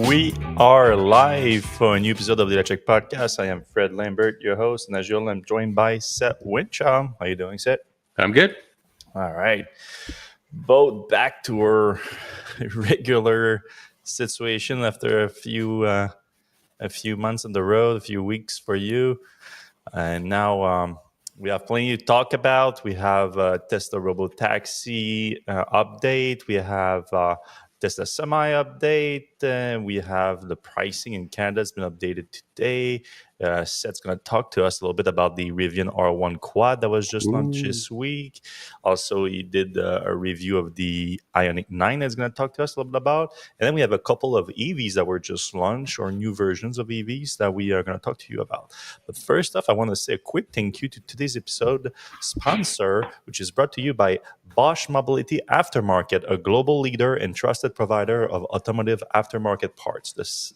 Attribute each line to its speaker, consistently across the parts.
Speaker 1: We are live for a new episode of the Electrek podcast. I am Fred Lambert, your host, and as usual, I'm joined by Seth Wincham. How you doing, Seth?
Speaker 2: I'm good.
Speaker 1: All right. Both back to our regular situation after a few months on the road, a few weeks for you, and now we have plenty to talk about. We have Tesla Robotaxi update. We have Tesla Semi update. We have the pricing in Canada has been updated today. Seth's going to talk to us a little bit about the Rivian R1 Quad that was just launched this week. Also, he did a review of the Ioniq 9 that's going to talk to us a little bit about. And then we have a couple of EVs that were just launched or new versions of EVs that we are going to talk to you about. But first off, I want to say a quick thank you to today's episode sponsor, which is brought to you by Bosch Mobility Aftermarket, a global leader and trusted provider of automotive aftermarket parts.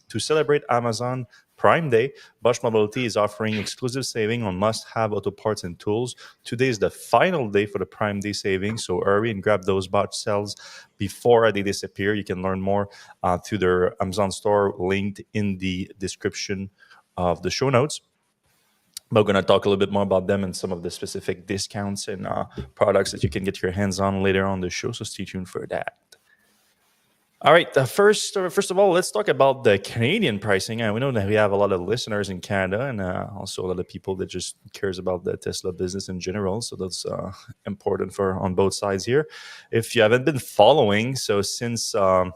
Speaker 1: To celebrate Amazon Prime Day, Bosch Mobility is offering exclusive saving on must-have auto parts and tools. Today is the final day for the Prime Day savings, so hurry and grab those Bosch sales before they disappear. You can learn more through their Amazon store linked in the description of the show notes. But we're going to talk a little bit more about them and some of the specific discounts and products that you can get your hands on later on the show, so stay tuned for that. All right, first of all, let's talk about the Canadian pricing. We know that we have a lot of listeners in Canada and also a lot of people that just cares about the Tesla business in general. So that's important for on both sides here. If you haven't been following, so since the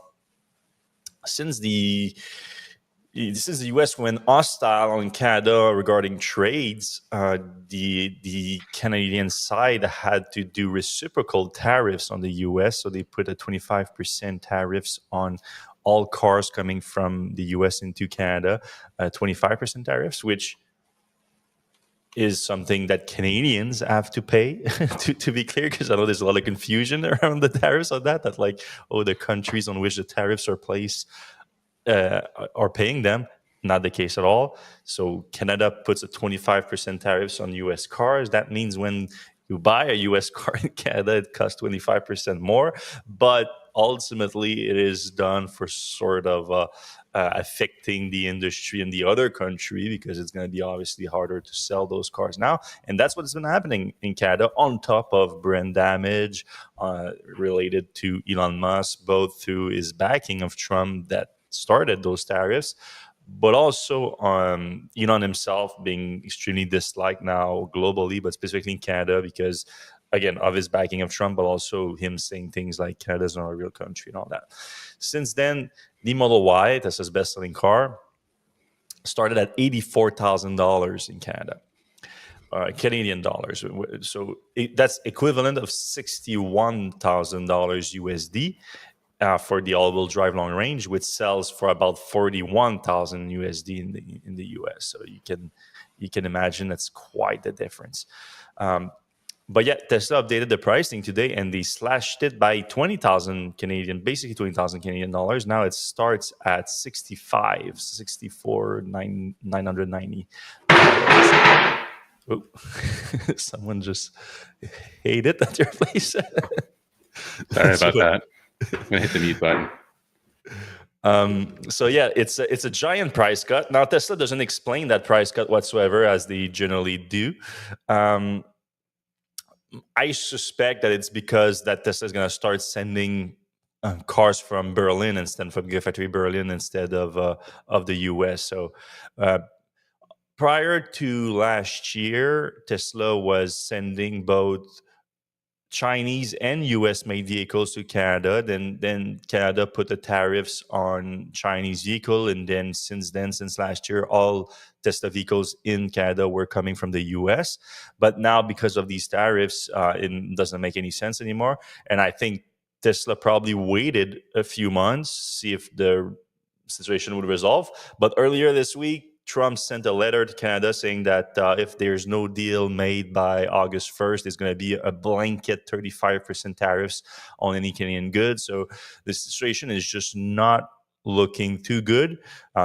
Speaker 1: U.S. went hostile on Canada regarding trades, the Canadian side had to do reciprocal tariffs on the U.S. So they put a 25% tariffs on all cars coming from the U.S. into Canada, 25% tariffs, which is something that Canadians have to pay, to be clear, because I know there's a lot of confusion around the tariffs on that, the countries on which the tariffs are placed are paying them. Not the case at all. So Canada puts a 25% tariffs on U.S. cars. That means when you buy a U.S. car in Canada, it costs 25% more. But ultimately, it is done for sort of affecting the industry in the other country because it's going to be obviously harder to sell those cars now. And that's what's been happening in Canada on top of brand damage related to Elon Musk, both through his backing of Trump that started those tariffs, but also Elon himself being extremely disliked now globally, but specifically in Canada because, again, of his backing of Trump, but also him saying things like Canada's not a real country and all that. Since then, the Model Y, that's his best-selling car, started at $84,000 in Canada. Canadian dollars. So that's equivalent of $61,000 USD. For the all-wheel drive long range, which sells for about $41,000 USD in the US. So you can imagine that's quite the difference. But yeah, Tesla updated the pricing today, and they slashed it by 20,000 Canadian, basically 20,000 Canadian dollars. Now it starts at 990. Oh, someone just hate it at your place.
Speaker 2: Sorry about that. I'm gonna hit the mute button.
Speaker 1: So yeah, it's a giant price cut. Now Tesla doesn't explain that price cut whatsoever, as they generally do. I suspect that it's because that Tesla is going to start sending cars from Berlin instead from Gigafactory Berlin instead of the US. So prior to last year, Tesla was sending both Chinese and US-made vehicles to Canada. Then Canada put the tariffs on Chinese vehicle, and then since last year, all Tesla vehicles in Canada were coming from the US. But now, because of these tariffs, it doesn't make any sense anymore. And I think Tesla probably waited a few months, see if the situation would resolve. But earlier this week, Trump sent a letter to Canada saying that if there's no deal made by August 1st, there's going to be a blanket 35% tariffs on any Canadian goods. So the situation is just not looking too good.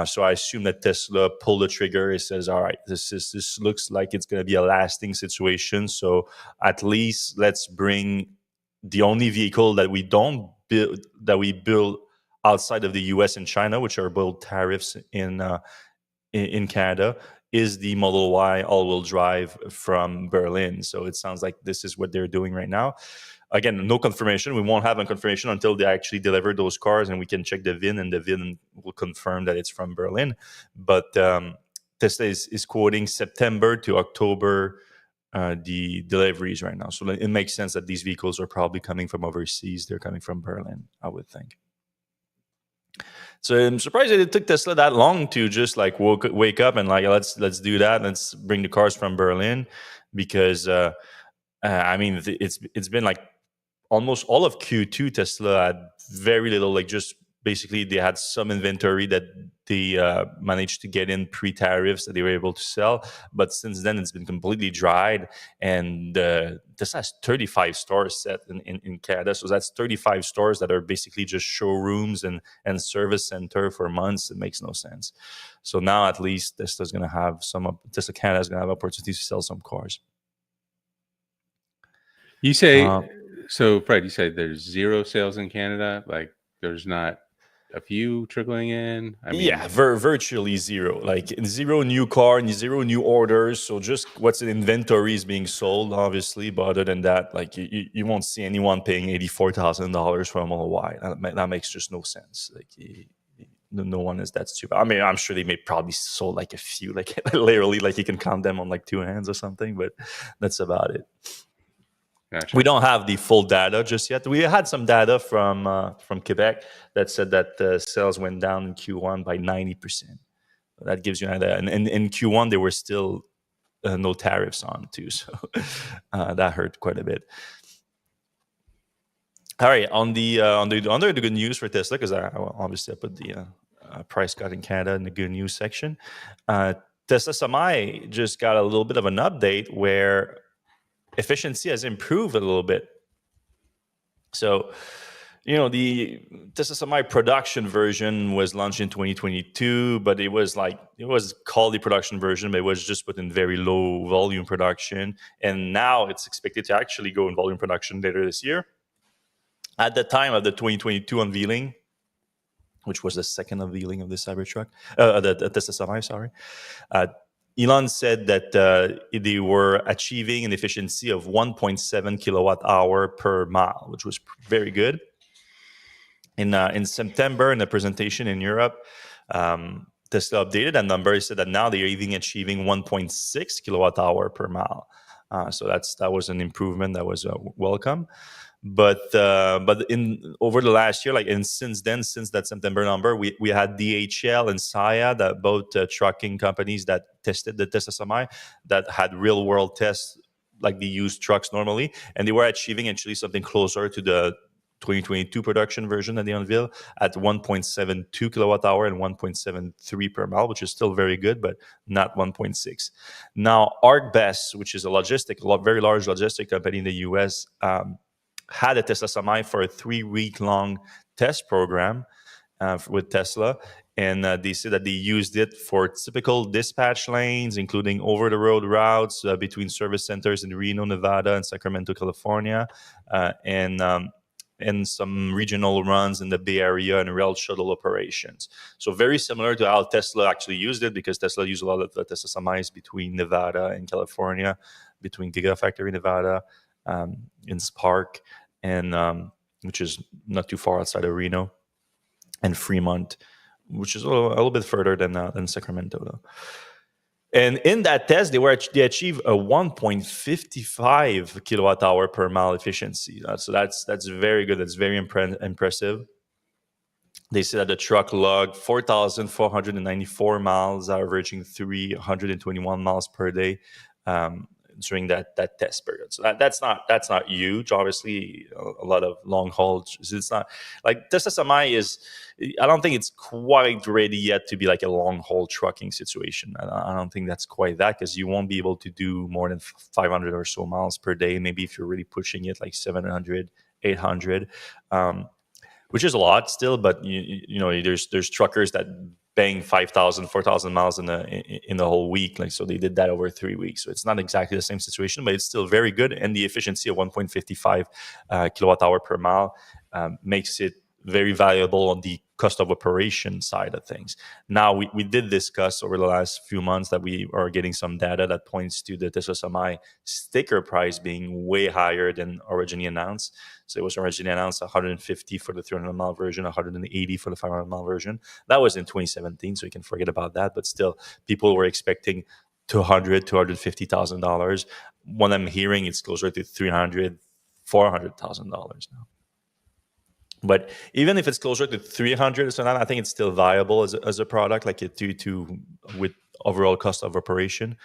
Speaker 1: So I assume that Tesla pulled the trigger. It says, all right, this looks like it's going to be a lasting situation. So at least let's bring the only vehicle that we build outside of the US and China, which are both tariffs in Canada, is the Model Y all-wheel drive from Berlin. So it sounds like this is what they're doing right now. Again, no confirmation. We won't have a confirmation until they actually deliver those cars, and we can check the VIN, and the VIN will confirm that it's from Berlin. But Tesla is quoting September to October the deliveries right now. So it makes sense that these vehicles are probably coming from overseas. They're coming from Berlin, I would think. So I'm surprised that it took Tesla that long to just like wake up and like let's do that. Let's bring the cars from Berlin, because I mean it's been like almost all of Q2. Tesla had very little, like just basically they had some inventory that they managed to get in pre-tariffs that they were able to sell, but since then it's been completely dried. And this has 35 stores set in Canada, so that's 35 stores that are basically just showrooms and service center for months. It makes no sense. So now at least Tesla Canada is going to have opportunities to sell some cars.
Speaker 2: You say so, Fred, you said there's zero sales in Canada, like there's not a few trickling in? I mean,
Speaker 1: yeah, virtually zero. Like zero new car and zero new orders. So just what's in inventory is being sold, obviously. But other than that, like you won't see anyone paying $84,000 for a Model Y. That makes just no sense. Like no one is that stupid. I mean, I'm sure they may probably sold like a few, like literally, like you can count them on like two hands or something. But that's about it.
Speaker 2: Gotcha.
Speaker 1: We don't have the full data just yet. We had some data from Quebec that said that sales went down in Q1 by 90%. That gives you an idea. And in Q1, there were still no tariffs on too, so that hurt quite a bit. All right, under the good news for Tesla, because obviously I put the price cut in Canada in the good news section. Tesla Semi just got a little bit of an update where efficiency has improved a little bit. So, the Tesla Semi production version was launched in 2022, but it was called the production version, but it was just put in very low volume production. And now it's expected to actually go in volume production later this year. At the time of the 2022 unveiling, which was the second unveiling of the Cybertruck, the Tesla Semi, sorry, Elon said that they were achieving an efficiency of 1.7 kilowatt hour per mile, which was very good. In September, in a presentation in Europe, Tesla updated that number. He said that now they are even achieving 1.6 kilowatt hour per mile. So that was an improvement that was welcome. But over the last year, since that September number, we had DHL and Saia, that both trucking companies that tested the Tesla Semi, that had real world tests like they use trucks normally, and they were achieving actually something closer to the 2022 production version that they unveiled at 1.72 kilowatt hour and 1.73 per mile, which is still very good, but not 1.6. Now, ArcBest, which is a very large logistic company in the US, had a Tesla Semi for a 3-week-long test program with Tesla. And they said that they used it for typical dispatch lanes, including over-the-road routes between service centers in Reno, Nevada, and Sacramento, California, and some regional runs in the Bay Area and rail shuttle operations. So very similar to how Tesla actually used it, because Tesla used a lot of the Tesla Semis between Nevada and California, between Gigafactory Nevada, in Spark, and which is not too far outside of Reno, and Fremont, which is a little bit further than Sacramento, though. And in that test, they achieved a 1.55 kilowatt hour per mile efficiency. So that's very good. That's very impressive. They said that the truck logged 4,494 miles, averaging 321 miles per day during that test period. So that's not huge. Obviously, a lot of long haul. It's not like Tesla Semi is. I don't think it's quite ready yet to be like a long haul trucking situation. I don't think that's quite that, because you won't be able to do more than 500 or so miles per day. Maybe if you're really pushing it, like 700, 800. Which is a lot still, but there's truckers that bang 5,000, 4,000 miles in the whole week. So they did that over 3 weeks. So it's not exactly the same situation, but it's still very good. And the efficiency of 1.55 kilowatt hour per mile makes it very valuable on the cost of operation side of things. Now, we did discuss over the last few months that we are getting some data that points to the Tesla Semi sticker price being way higher than originally announced. So it was originally announced 150 for the 300-mile version, 180 for the 500-mile version. That was in 2017, so you can forget about that. But still, people were expecting $250,000. What I'm hearing, it's closer to $400,000 now. But even if it's closer to 300 or something, I think it's still viable as a product, like it due to with overall cost of operation.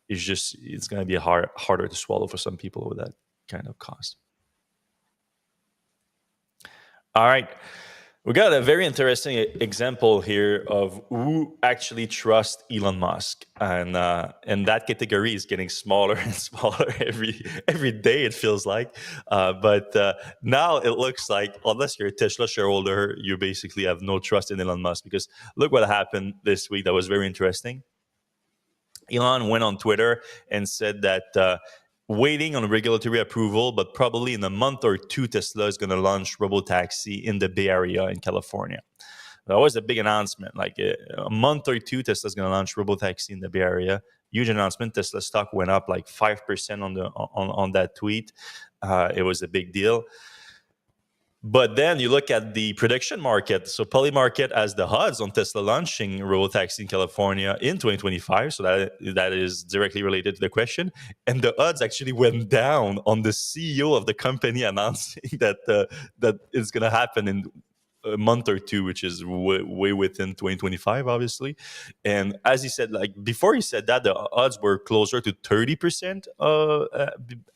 Speaker 1: It's going to be harder to swallow for some people with that kind of cost. All right. We got a very interesting example here of who actually trusts Elon Musk, and that category is getting smaller and smaller every day. It feels like, but now it looks like unless you're a Tesla shareholder, you basically have no trust in Elon Musk. Because look what happened this week. That was very interesting. Elon went on Twitter and said that. Waiting on regulatory approval, but probably in a month or two, Tesla is going to launch Robotaxi in the Bay Area in California. That was a big announcement. Like a month or two, Tesla is going to launch Robotaxi in the Bay Area. Huge announcement. Tesla stock went up like 5% on that tweet. It was a big deal. But then you look at the prediction market. So Polymarket has the odds on Tesla launching Robotaxi in California in 2025. So that is directly related to the question. And the odds actually went down on the CEO of the company announcing that it's going to happen in a month or two, which is way within 2025, obviously. And as he said, like before he said that, the odds were closer to 30%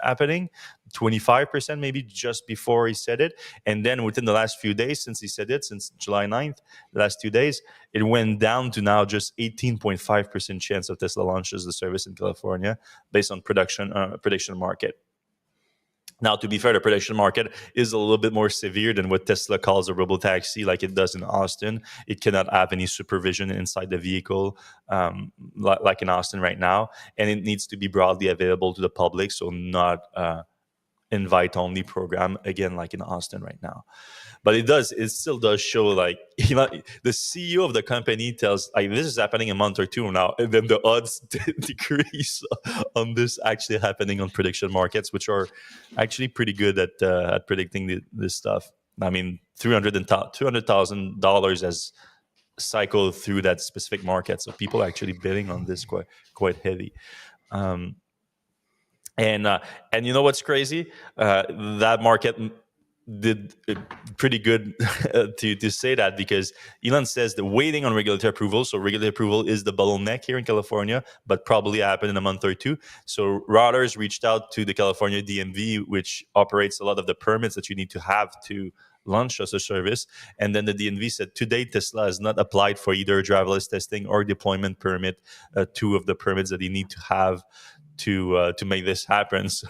Speaker 1: happening, 25% maybe just before he said it. And then within the last few days since he said it, since July 9th, the last 2 days, it went down to now just 18.5% chance of Tesla launches the service in California based on prediction market. Now, to be fair, the prediction market is a little bit more severe than what Tesla calls a robotaxi, like it does in Austin. It cannot have any supervision inside the vehicle, like in Austin right now, and it needs to be broadly available to the public, so not invite-only program, again, like in Austin right now. But it still does show, like, you know, the CEO of the company tells, like, this is happening a month or two now, and then the odds decrease on this actually happening on prediction markets, which are actually pretty good at predicting this stuff. I mean, $200,000 has cycled through that specific market, so people are actually bidding on this quite heavy. And you know what's crazy? That market did pretty good to say that, because Elon says the waiting on regulatory approval. So regulatory approval is the bottleneck here in California, but probably happen in a month or two. So Reuters reached out to the California DMV, which operates a lot of the permits that you need to have to launch as a service. And then the DMV said, to date, Tesla has not applied for either driverless testing or deployment permit, two of the permits that you need to have to make this happen. So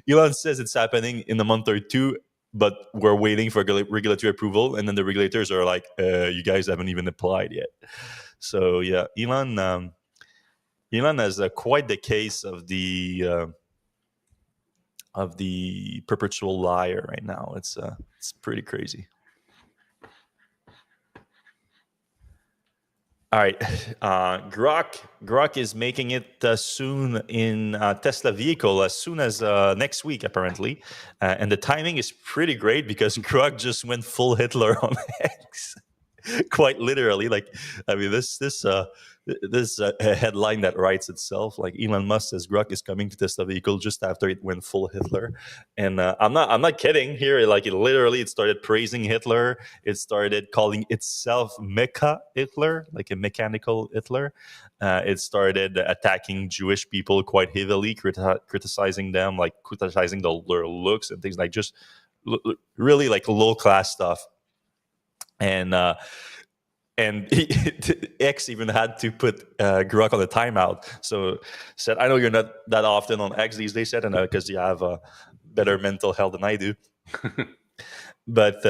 Speaker 1: Elon says it's happening in a month or two, but we're waiting for regulatory approval. And then the regulators are like, you guys haven't even applied yet. So yeah, Elon has quite the case of the perpetual liar right now. It's pretty crazy. All right, Grok is making it soon in Tesla vehicle, as soon as next week, apparently. And the timing is pretty great because Grok just went full Hitler on X. Quite literally. Like, I mean, this a headline that writes itself. Like, Elon Musk says Grok is coming to Tesla vehicle just after it went full Hitler. And I'm not kidding here. Like, it started praising Hitler. It started calling itself Mecha Hitler, like a mechanical Hitler. It started attacking Jewish people quite heavily, criticizing them, like criticizing their looks and things, like just really like low class stuff. And X even had to put Grok on the timeout. So said, I know you're not that often on X these days, said, and because you have better mental health than I do. But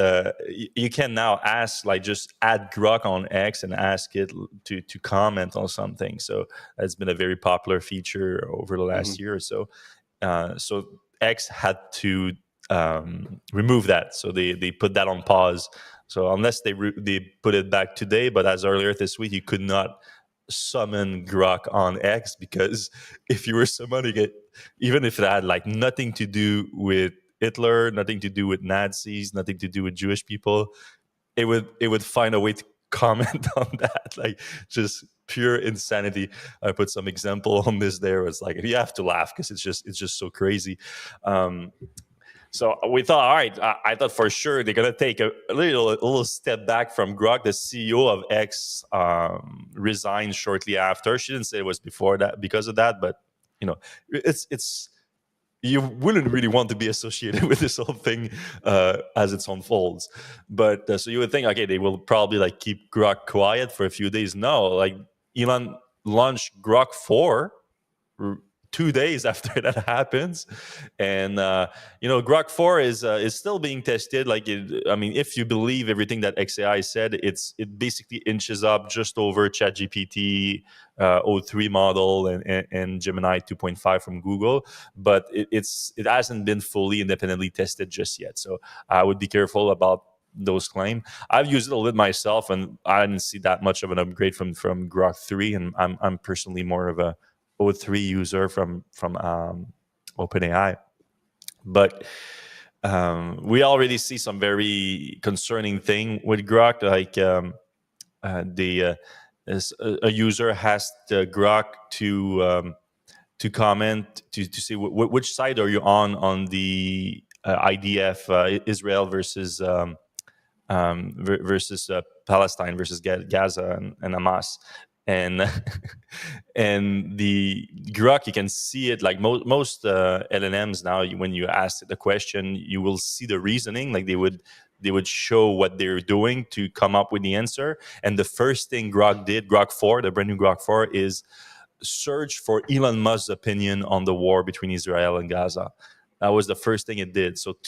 Speaker 1: you can now ask, like, just add Grok on X and ask it to comment on something. So that's been a very popular feature over the last year or so. So X had to remove that. So they put that on pause So unless they put it back today, but as earlier this week, you could not summon Grok on X, because if you were summoning it, even if it had like nothing to do with Hitler, nothing to do with Nazis, nothing to do with Jewish people, it would find a way to comment on that, like just pure insanity. I put some example on this there. It's like you have to laugh because it's just so crazy. So we thought, all right, I thought for sure they're gonna take a little step back from Grok. The CEO of X resigned shortly after. She didn't say it was before that because of that, but it's you wouldn't really want to be associated with this whole thing as it unfolds. But so you would think, okay, they will probably like keep Grok quiet for a few days. No, like Elon launched Grok 4 2 days after that happens, and Grok 4 is still being tested. Like, I mean, if you believe everything that XAI said, it basically inches up just over ChatGPT o3 model and Gemini 2.5 from Google, but it hasn't been fully independently tested just yet. So I would be careful about those claims. I've used it a little bit myself, and I didn't see that much of an upgrade from Grok 3, and I'm personally more of a o3 user from OpenAI. But we already see some very concerning thing with Grok, like a user asked Grok to comment to see which side are you on the IDF, Israel versus Palestine versus Gaza and Hamas, and and the Grok, you can see it like most LLMs now. When you ask the question, you will see the reasoning. Like they would show what they're doing to come up with the answer. And the first thing Grok did, Grok 4, the brand new Grok 4, is search for Elon Musk's opinion on the war between Israel and Gaza. That was the first thing it did. So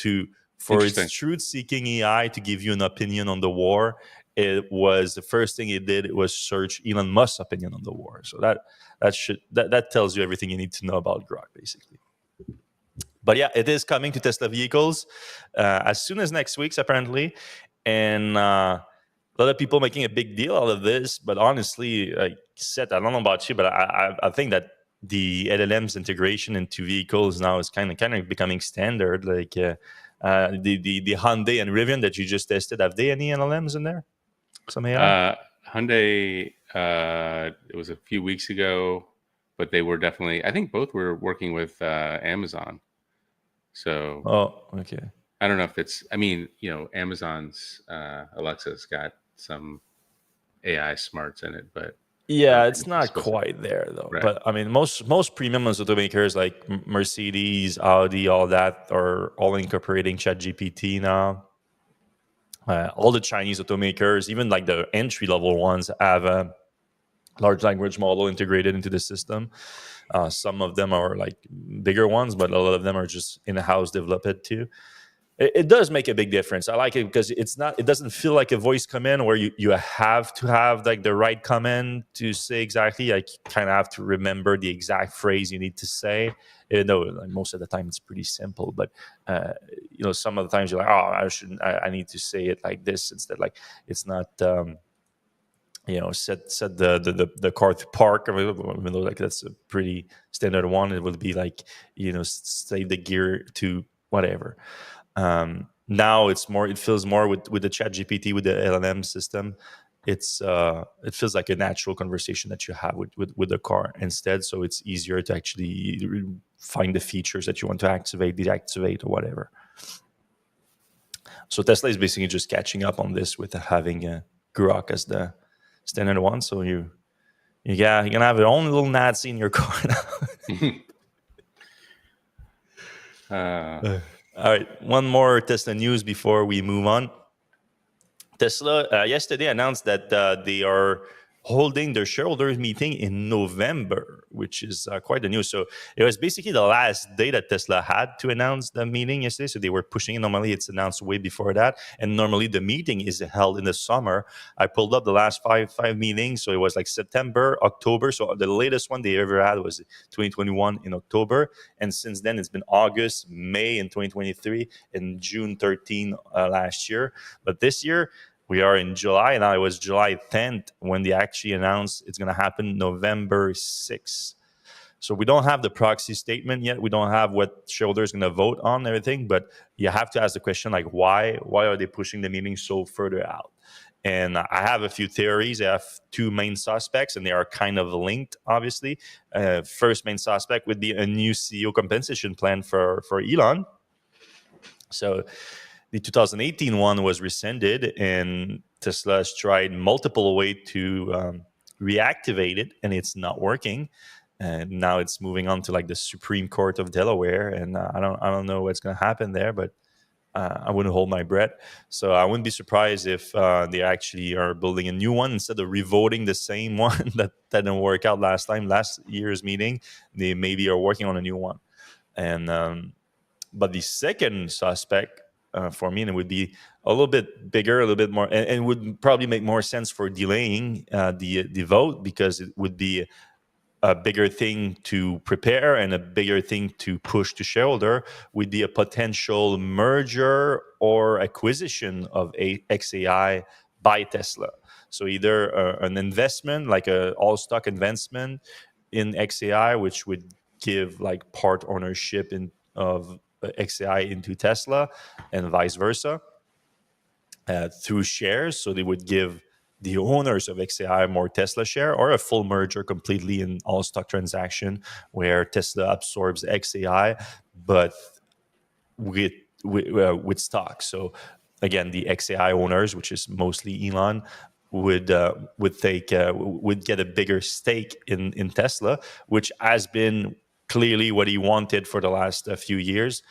Speaker 1: for its truth-seeking AI to give you an opinion on the war, it was the first thing it did. It was search Elon Musk's opinion on the war. So that tells you everything you need to know about Grok, basically. But yeah, it is coming to Tesla vehicles as soon as next week, apparently, and a lot of people making a big deal out of this. But honestly, like Seth, I don't know about you, but I think that the LLM's integration into vehicles now is kind of becoming standard. Like the Hyundai and Rivian that you just tested, have they any LLMs in there? Some AI?
Speaker 2: Hyundai, it was a few weeks ago, but they were definitely, I think both were working with Amazon. So,
Speaker 1: okay.
Speaker 2: I don't know if it's, I mean, Amazon's Alexa's got some AI smarts in it, but
Speaker 1: yeah, it's not quite there though.
Speaker 2: Right.
Speaker 1: But I mean, most premium automakers like Mercedes, Audi, all that are all incorporating ChatGPT now. All the Chinese automakers, even like the entry level ones, have a large language model integrated into the system. Some of them are like bigger ones, but a lot of them are just in-house developed too. It does make a big difference. I like it because it doesn't feel like a voice command where you have to have like the right command to say exactly. Like you kind of have to remember the exact phrase you need to say. Even though like, most of the time it's pretty simple, but some of the times you're like, I need to say it like this instead. Like it's not. Set the car to park. Like that's a pretty standard one. It would be like say the gear to whatever. Now it feels more with the ChatGPT, with the LLM system. It feels like a natural conversation that you have with the car instead. So it's easier to actually find the features that you want to activate, deactivate, or whatever. So Tesla is basically just catching up on this with having Grok as the standard one. So you're gonna have your own little Nazi in your car now. All right, one more Tesla news before we move on. Tesla yesterday announced that they are holding their shareholders meeting in November, which is quite the news. So it was basically the last day that Tesla had to announce the meeting yesterday. So they were pushing it. Normally it's announced way before that. And normally the meeting is held in the summer. I pulled up the last five meetings. So it was like September, October. So the latest one they ever had was 2021 in October. And since then it's been August, May in 2023, and June 13 last year. But this year, We are in July now. It was July 10th when they actually announced it's going to happen November 6th. So we don't have the proxy statement yet. We don't have what shareholders going to vote on and everything. But you have to ask the question, like, why are they pushing the meeting so further out? And I have a few theories. I have two main suspects, and they are kind of linked, obviously. First main suspect would be a new CEO compensation plan for Elon. So the 2018 one was rescinded, and Tesla has tried multiple ways to reactivate it, and it's not working. And now it's moving on to like the Supreme Court of Delaware, and I don't know what's going to happen there, but I wouldn't hold my breath. So I wouldn't be surprised if they actually are building a new one instead of revoting the same one that didn't work out last year's meeting. They maybe are working on a new one. And but the second suspect for me, and it would be a little bit bigger, a little bit more, and would probably make more sense for delaying the vote, because it would be a bigger thing to prepare and a bigger thing to push to shareholder, would be a potential merger or acquisition of XAI by Tesla. So either an investment, like a all stock investment in XAI, which would give like part ownership of XAI into Tesla, and vice versa, through shares. So they would give the owners of XAI more Tesla share, or a full merger completely in all stock transaction where Tesla absorbs XAI, but with stock. So again, the XAI owners, which is mostly Elon, would get a bigger stake in Tesla, which has been clearly what he wanted for the last few years.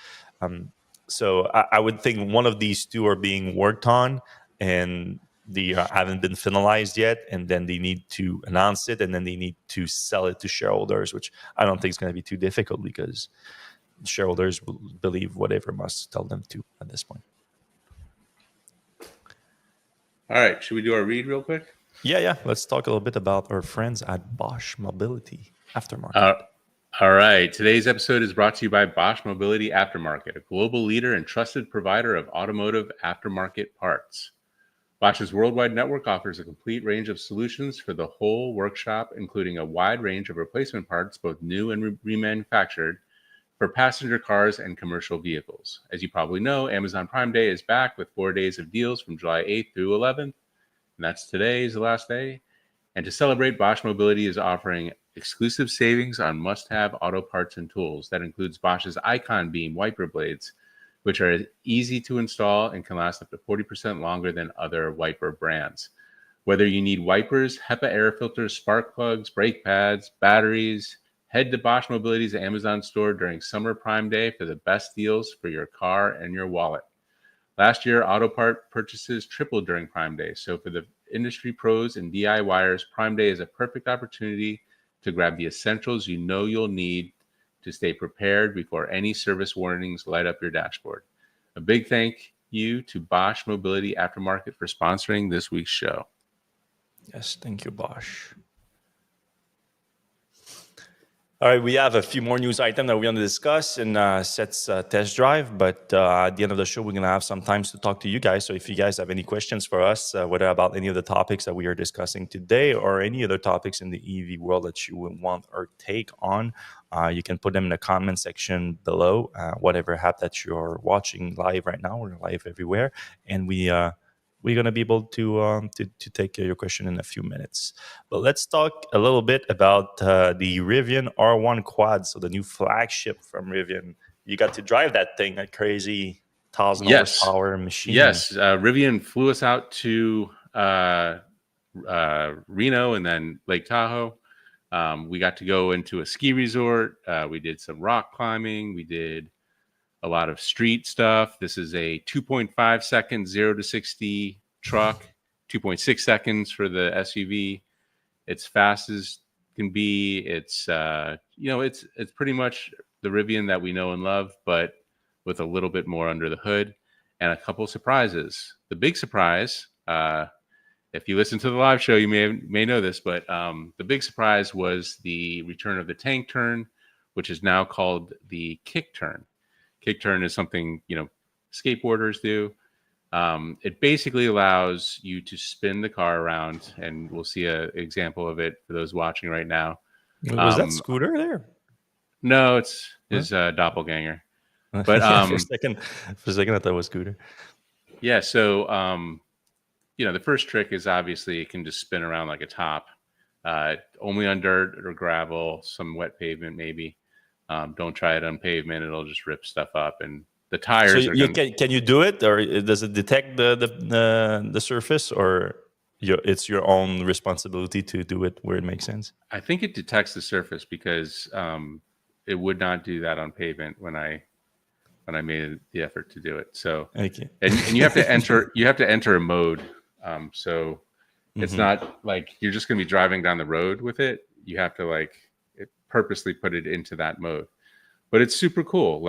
Speaker 1: So I would think one of these two are being worked on, and they haven't been finalized yet. And then they need to announce it, and then they need to sell it to shareholders, which I don't think is going to be too difficult, because shareholders will believe whatever Musk tell them to at this point.
Speaker 2: All right, should we do our read real quick?
Speaker 1: Yeah. Let's talk a little bit about our friends at Bosch Mobility Aftermarket.
Speaker 2: All right. Today's episode is brought to you by Bosch Mobility Aftermarket, a global leader and trusted provider of automotive aftermarket parts. Bosch's worldwide network offers a complete range of solutions for the whole workshop, including a wide range of replacement parts, both new and remanufactured, for passenger cars and commercial vehicles. As you probably know, Amazon Prime Day is back with 4 days of deals from July 8th through 11th. And that's today's the last day. And to celebrate, Bosch Mobility is offering exclusive savings on must-have auto parts and tools. That includes Bosch's Icon Beam wiper blades, which are easy to install and can last up to 40% longer than other wiper brands. Whether you need wipers, HEPA air filters, spark plugs, brake pads, batteries, head to Bosch Mobility's Amazon store during Summer Prime Day for the best deals for your car and your wallet. Last year, auto part purchases tripled during Prime Day. So for the industry pros and DIYers, Prime Day is a perfect opportunity to grab the essentials you know you'll need to stay prepared before any service warnings light up your dashboard. A big thank you to Bosch Mobility Aftermarket for sponsoring this week's show.
Speaker 1: Yes, thank you, Bosch. All right, we have a few more news items that we want to discuss in Seth's test drive, but at the end of the show, we're going to have some time to talk to you guys. So if you guys have any questions for us, whether about any of the topics that we are discussing today or any other topics in the EV world that you would want our take on, you can put them in the comment section below, whatever app that you're watching live right now. We're live everywhere, and we're going to be able to take your question in a few minutes. But let's talk a little bit about the Rivian R1 Quad, so the new flagship from Rivian. You got to drive that thing, that crazy 1,000 horsepower machine.
Speaker 2: Yes, Rivian flew us out to Reno and then Lake Tahoe. We got to go into a ski resort. We did some rock climbing. We did a lot of street stuff. This is a 2.5 second 0 to 60 truck, 2.6 seconds for the SUV. It's fast as can be. It's it's pretty much the Rivian that we know and love, but with a little bit more under the hood and a couple surprises. The big surprise, if you listen to the live show, you may know this, but the big surprise was the return of the tank turn, which is now called the kick turn. Kick turn is something skateboarders do. It basically allows you to spin the car around, and we'll see an example of it for those watching right now.
Speaker 1: Was that Scooter there?
Speaker 2: No, it's his doppelganger. But
Speaker 1: for a second, I thought it was Scooter.
Speaker 2: Yeah, so the first trick is obviously it can just spin around like a top, only on dirt or gravel, some wet pavement maybe. Don't try it on pavement; it'll just rip stuff up. And the tires
Speaker 1: can you do it, or does it detect the surface, or it's your own responsibility to do it where it makes sense?
Speaker 2: I think it detects the surface because it would not do that on pavement when I made the effort to do it. So
Speaker 1: okay.
Speaker 2: and you have to enter a mode. So it's not like you're just going to be driving down the road with it. You have to purposely put it into that mode. But it's super cool.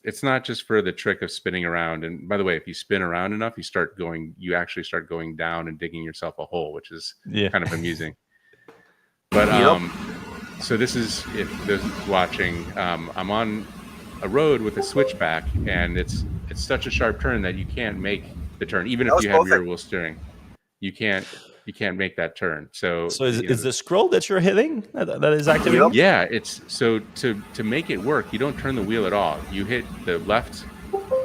Speaker 2: It's not just for the trick of spinning around. And by the way, if you spin around enough, you actually start going down and digging yourself a hole, which is kind of amusing. But so this is, if those watching, I'm on a road with a switchback, and it's such a sharp turn that you can't make the turn, even if you have rear wheel steering. You can't make that turn. So
Speaker 1: is the scroll that you're hitting that is activating?
Speaker 2: Yeah, it's so to make it work, you don't turn the wheel at all. You hit the left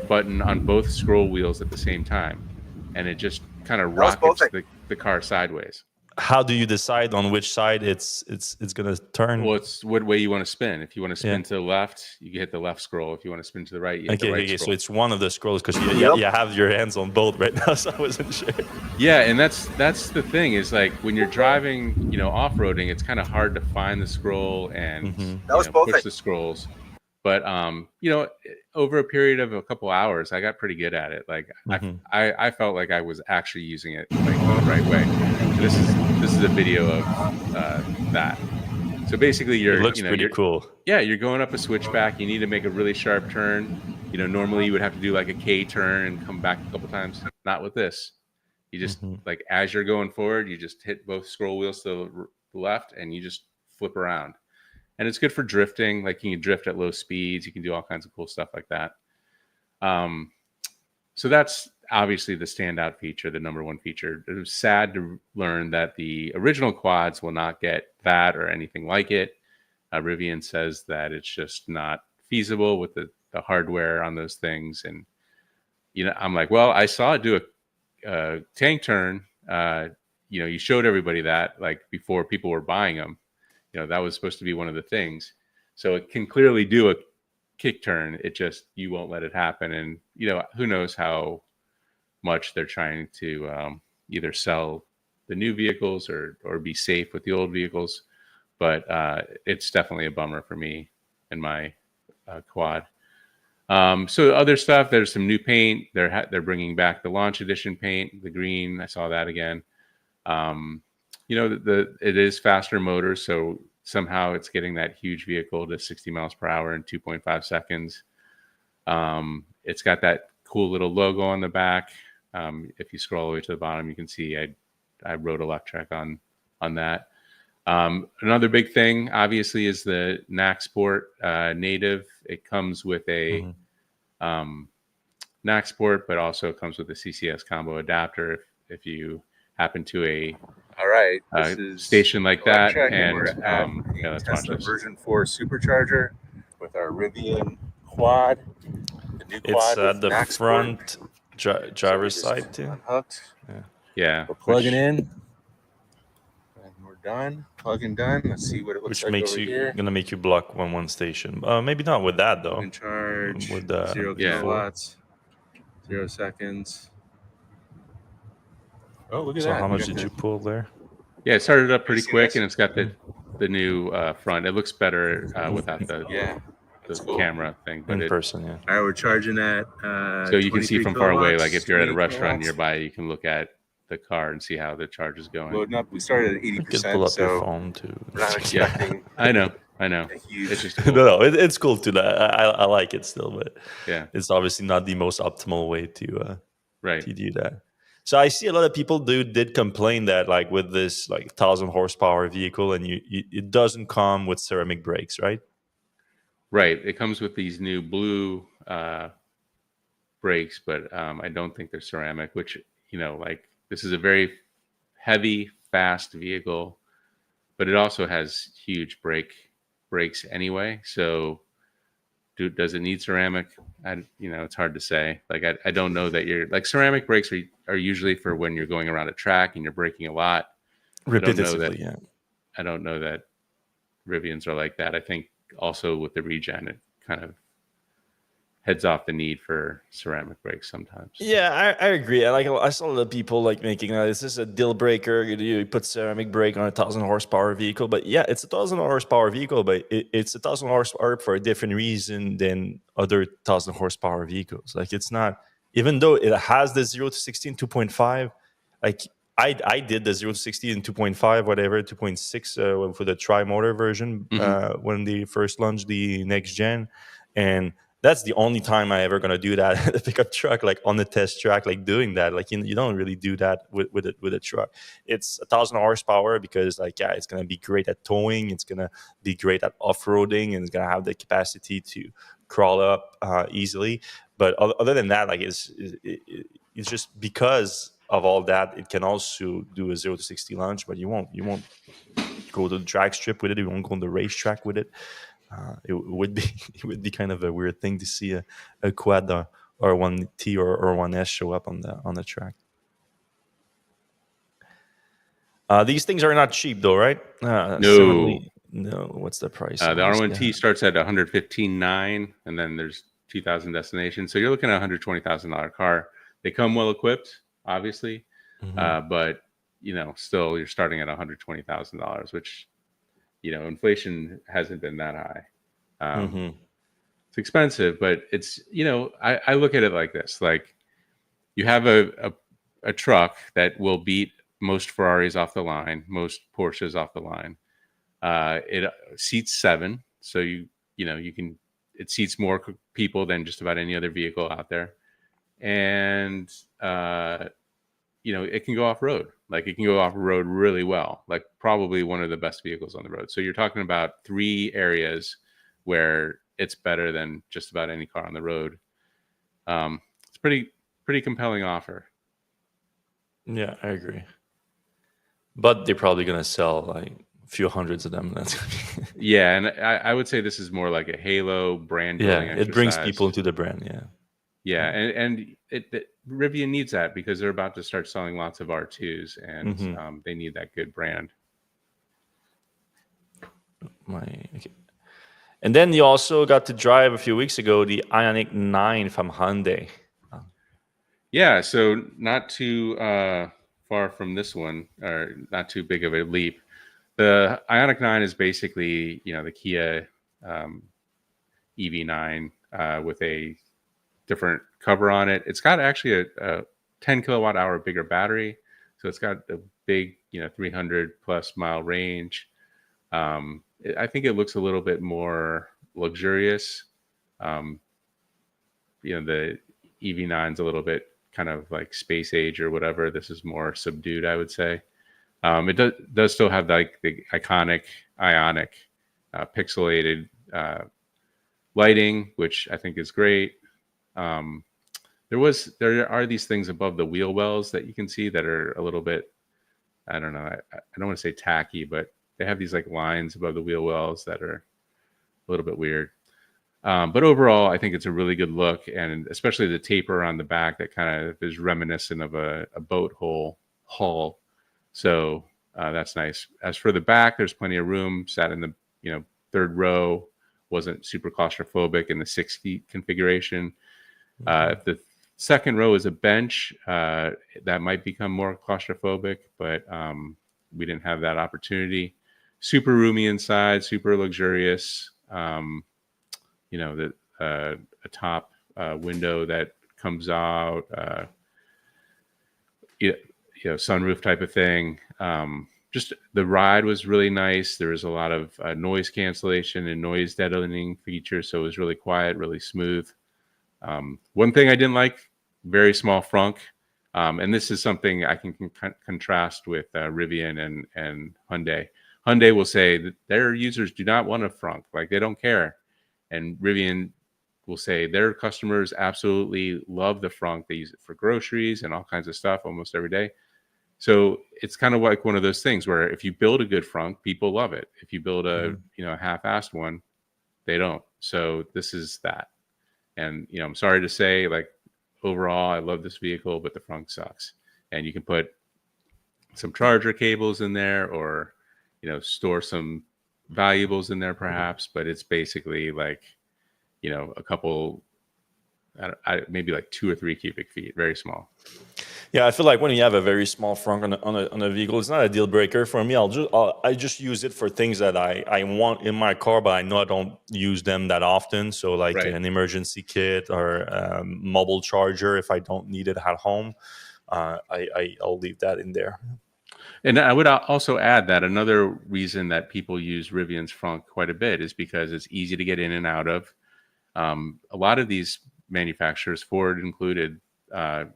Speaker 2: button on both scroll wheels at the same time, and it just kind of rockets the car sideways.
Speaker 1: How do you decide on which side it's going to turn?
Speaker 2: Well, it's what way you want to spin. If you want to spin to the left, you can hit the left scroll. If you want to spin to the right, you hit the right scroll.
Speaker 1: So it's one of the scrolls, because you have your hands on both right now, so I wasn't sure.
Speaker 2: Yeah, and that's the thing is, like, when you're driving, off-roading, it's kind of hard to find the scroll and push the scrolls. But over a period of a couple hours, I got pretty good at it. Like I felt like I was actually using it like the right way. This is a video of that. So basically,
Speaker 1: it looks pretty cool.
Speaker 2: Yeah, you're going up a switchback. You need to make a really sharp turn. Normally you would have to do like a K turn and come back a couple times. Not with this. You just like, as you're going forward, you just hit both scroll wheels to the left, and you just flip around. And it's good for drifting. Like, you can drift at low speeds. You can do all kinds of cool stuff like that. So that's obviously the standout feature, the number one feature. It was sad to learn that the original quads will not get that or anything like it. Rivian says that it's just not feasible with the hardware on those things. And, I'm like, well, I saw it do a tank turn. You showed everybody that, like, before people were buying them. That was supposed to be one of the things. So it can clearly do a kick turn. It just, you won't let it happen. And, who knows how much they're trying to either sell the new vehicles or be safe with the old vehicles. But it's definitely a bummer for me and my quad. So other stuff, there's some new paint. They're bringing back the launch edition paint, the green. I saw that again. It is faster motors, so somehow it's getting that huge vehicle to 60 miles per hour in 2.5 seconds. It's got that cool little logo on the back. If you scroll all the way to the bottom, you can see I wrote Electrek on that. Another big thing, obviously, is the NAC Sport native. It comes with a NAC Sport, but also comes with a CCS combo adapter if you happen to a station like that. And let's watch this.
Speaker 3: Version 4 supercharger with our Rivian Quad. The new
Speaker 1: It's
Speaker 3: quad
Speaker 1: the front driver's side too.
Speaker 3: Unhooked.
Speaker 2: Yeah.
Speaker 3: We're plugging in. And we're done. Plug and done. Let's see what it looks like over here.
Speaker 1: Gonna make you block one station. Maybe not with that though.
Speaker 3: In charge.
Speaker 1: With
Speaker 3: 0 kilowatts. 0 seconds. Oh, look at that.
Speaker 1: So how much did you pull there?
Speaker 2: Yeah, it started up pretty quick, and it's got the new front. It looks better without the camera thing. But
Speaker 1: in person, yeah.
Speaker 3: All right, we're charging at
Speaker 2: so you can see from far away. Like, if you're at a restaurant nearby, you can look at the car and see how the charge is going.
Speaker 3: Loading up. We started at 80%.
Speaker 1: You can pull up your phone too.
Speaker 3: We're not expecting.
Speaker 2: I know. It's just cool.
Speaker 1: No, it's cool too. I like it still, but
Speaker 2: yeah,
Speaker 1: it's obviously not the most optimal way to do that. So I see a lot of people did complain that, like, with this 1,000 horsepower vehicle, and it doesn't come with ceramic brakes, right?
Speaker 2: Right. It comes with these new blue brakes, but I don't think they're ceramic, which, like this is a very heavy, fast vehicle, but it also has huge brakes anyway. So does it need ceramic? It's hard to say. Like, I don't know that you're like ceramic brakes are usually for when you're going around a track and you're braking a lot. I don't know that.
Speaker 1: Repetitively, yeah.
Speaker 2: I don't know that Rivians are like that. I think also with the regen, it kind of heads off the need for ceramic brakes sometimes.
Speaker 1: Yeah, I agree. I saw a lot of people like making this is a deal breaker. You put ceramic brake on a 1,000 horsepower vehicle, but yeah, it's a 1,000 horsepower vehicle, but it's a 1,000 horsepower for a different reason than other 1,000 horsepower vehicles. Like, it's not, even though it has the 0 to 60 in 2.5. Like, I did the 0 to 60 in 2.5, whatever, 2.6 for the tri-motor version when they first launched the next gen, and that's the only time I ever gonna do that at a pickup truck, like on the test track, like doing that. Like, you don't really do that with a truck. It's 1,000 horsepower because, like, yeah, it's gonna be great at towing. It's gonna be great at off-roading, and it's gonna have the capacity to crawl up easily. But other than that, like, it's just because of all that, it can also do a 0 to 60 launch, but you won't go to the drag strip with it. You won't go on the racetrack with it. It would be kind of a weird thing to see a quad or 1T or 1S show up on the track. These things are not cheap, though, right?
Speaker 2: No.
Speaker 1: Similarly, no. What's the price?
Speaker 2: The R1T starts at $115,900, and then there's 2,000 destinations. So you're looking at a $120,000 car. They come well equipped, obviously, but still you're starting at $120,000, which inflation hasn't been that high. It's expensive, but it's I look at it like this: like, you have a truck that will beat most Ferraris off the line, most Porsches off the line. It seats 7, so you can, it seats more people than just about any other vehicle out there, and it can go off road. Like, it can go off road really well. Like, probably one of the best vehicles on the road. So you're talking about 3 areas where it's better than just about any car on the road. It's pretty compelling offer.
Speaker 1: Yeah, I agree. But they're probably gonna sell like a few hundreds of them. That's
Speaker 2: yeah, and I would say this is more like a halo brand building exercise.
Speaker 1: It brings people into the brand.
Speaker 2: Yeah, and Rivian needs that because they're about to start selling lots of R2s, and they need that good brand.
Speaker 1: Okay. And then you also got to drive a few weeks ago the Ioniq 9 from Hyundai.
Speaker 2: Yeah, so not too far from this one, or not too big of a leap. The Ioniq 9 is basically, the Kia EV9 with a different cover on it. It's got actually a 10 kilowatt hour bigger battery, so it's got a big 300 plus mile range. I think it looks a little bit more luxurious. The EV9's a little bit kind of like space age or whatever. This is more subdued, I would say. It does still have like the iconic Ioniq pixelated lighting, which I think is great. There are these things above the wheel wells that you can see that are a little bit, I don't know, I don't want to say tacky, but they have these like lines above the wheel wells that are a little bit weird. But overall, I think it's a really good look, and especially the taper on the back that kind of is reminiscent of a boat hull. So that's nice. As for the back, there's plenty of room. Sat in the third row. Wasn't super claustrophobic in the 6 seat configuration. The second row is a bench that might become more claustrophobic, but we didn't have that opportunity. Super roomy inside, super luxurious. A top window that comes out, sunroof type of thing. Just the ride was really nice. There was a lot of noise cancellation and noise deadening features, so it was really quiet, really smooth. One thing I didn't like, very small frunk. And this is something I can contrast with Rivian and Hyundai. Hyundai will say that their users do not want a frunk, like they don't care. And Rivian will say their customers absolutely love the frunk. They use it for groceries and all kinds of stuff almost every day. So it's kind of like one of those things where if you build a good frunk, people love it. If you build a half-assed one, they don't. So this is that. And I'm sorry to say, like, overall, I love this vehicle, but the frunk sucks. And you can put some charger cables in there, or store some valuables in there perhaps, but it's basically like a couple, maybe like 2 or 3 cubic feet, very small.
Speaker 1: Yeah, I feel like when you have a very small frunk on a vehicle, it's not a deal breaker for me. I just use it for things that I want in my car, but I know I don't use them that often. So like
Speaker 2: Right.
Speaker 1: an emergency kit or mobile charger, if I don't need it at home, I'll leave that in there.
Speaker 2: And I would also add that another reason that people use Rivian's frunk quite a bit is because it's easy to get in and out of. A lot of these manufacturers, Ford included,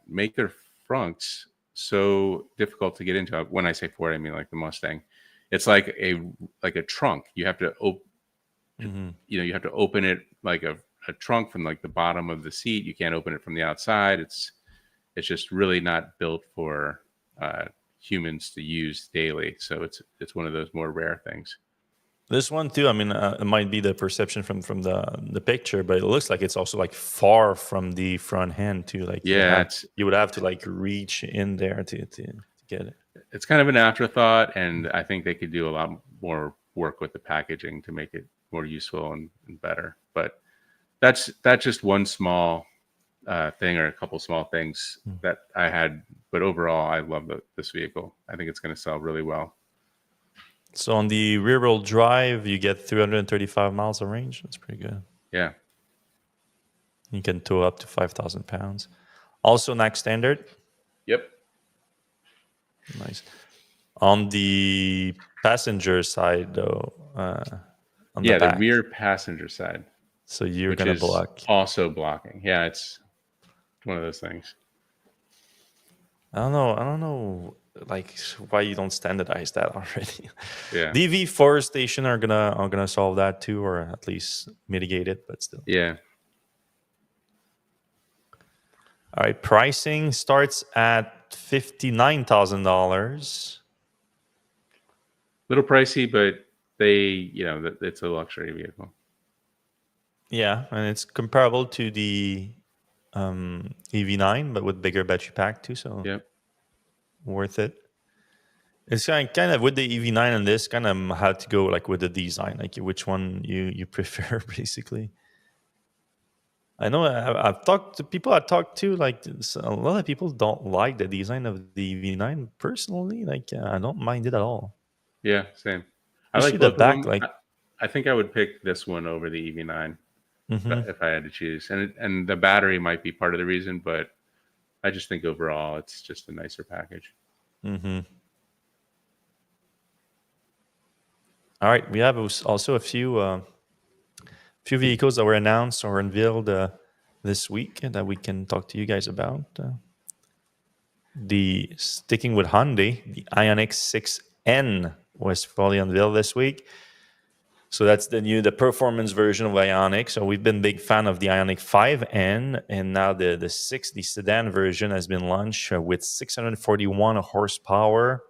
Speaker 2: make their frunks so difficult to get into. When I say Ford, I mean like the Mustang. It's like a trunk. You have to you have to open it like a trunk from like the bottom of the seat. You can't open it from the outside. It's just really not built for humans to use daily. So it's one of those more rare things.
Speaker 1: This one too, I mean, it might be the perception from the picture, but it looks like it's also like far from the front end too. Like you would have to like reach in there to get it.
Speaker 2: It's kind of an afterthought, and I think they could do a lot more work with the packaging to make it more useful and better. But that's just one small thing, or a couple small things that I had. But overall, I love this vehicle. I think it's going to sell really well.
Speaker 1: So on the rear-wheel drive, you get 335 miles of range. That's pretty good.
Speaker 2: Yeah.
Speaker 1: You can tow up to 5,000 pounds. Also NAC standard.
Speaker 2: Yep.
Speaker 1: Nice. On the passenger side, though, on the back.
Speaker 2: The rear passenger side.
Speaker 1: So you're going to block.
Speaker 2: Also blocking. Yeah, it's one of those things.
Speaker 1: I don't know. Like why you don't standardize that already.
Speaker 2: Yeah.
Speaker 1: DV forestation are gonna solve that too, or at least mitigate it, but still.
Speaker 2: Yeah.
Speaker 1: All right, pricing starts at $59,000.
Speaker 2: Little pricey, but it's a luxury vehicle.
Speaker 1: Yeah, and it's comparable to the EV9, but with bigger battery pack too. So
Speaker 2: yep.
Speaker 1: Worth it. It's kind of with the EV9 and this kind of had to go like with the design, like which one you prefer, basically. I know I've talked to people I talked to, like a lot of people don't like the design of the EV9 personally. Like I don't mind it at all.
Speaker 2: Yeah, same.
Speaker 1: I like the back. Like
Speaker 2: I think I would pick this one over the EV9 if I had to choose, and the battery might be part of the reason, but I just think overall it's just a nicer package.
Speaker 1: All right, we have also a few vehicles that were announced or unveiled this week that we can talk to you guys about. Sticking with Hyundai, the Ioniq 6N was fully unveiled this week. So that's the performance version of Ioniq. So we've been big fan of the Ioniq 5N, and now the sedan version has been launched with 641 horsepower.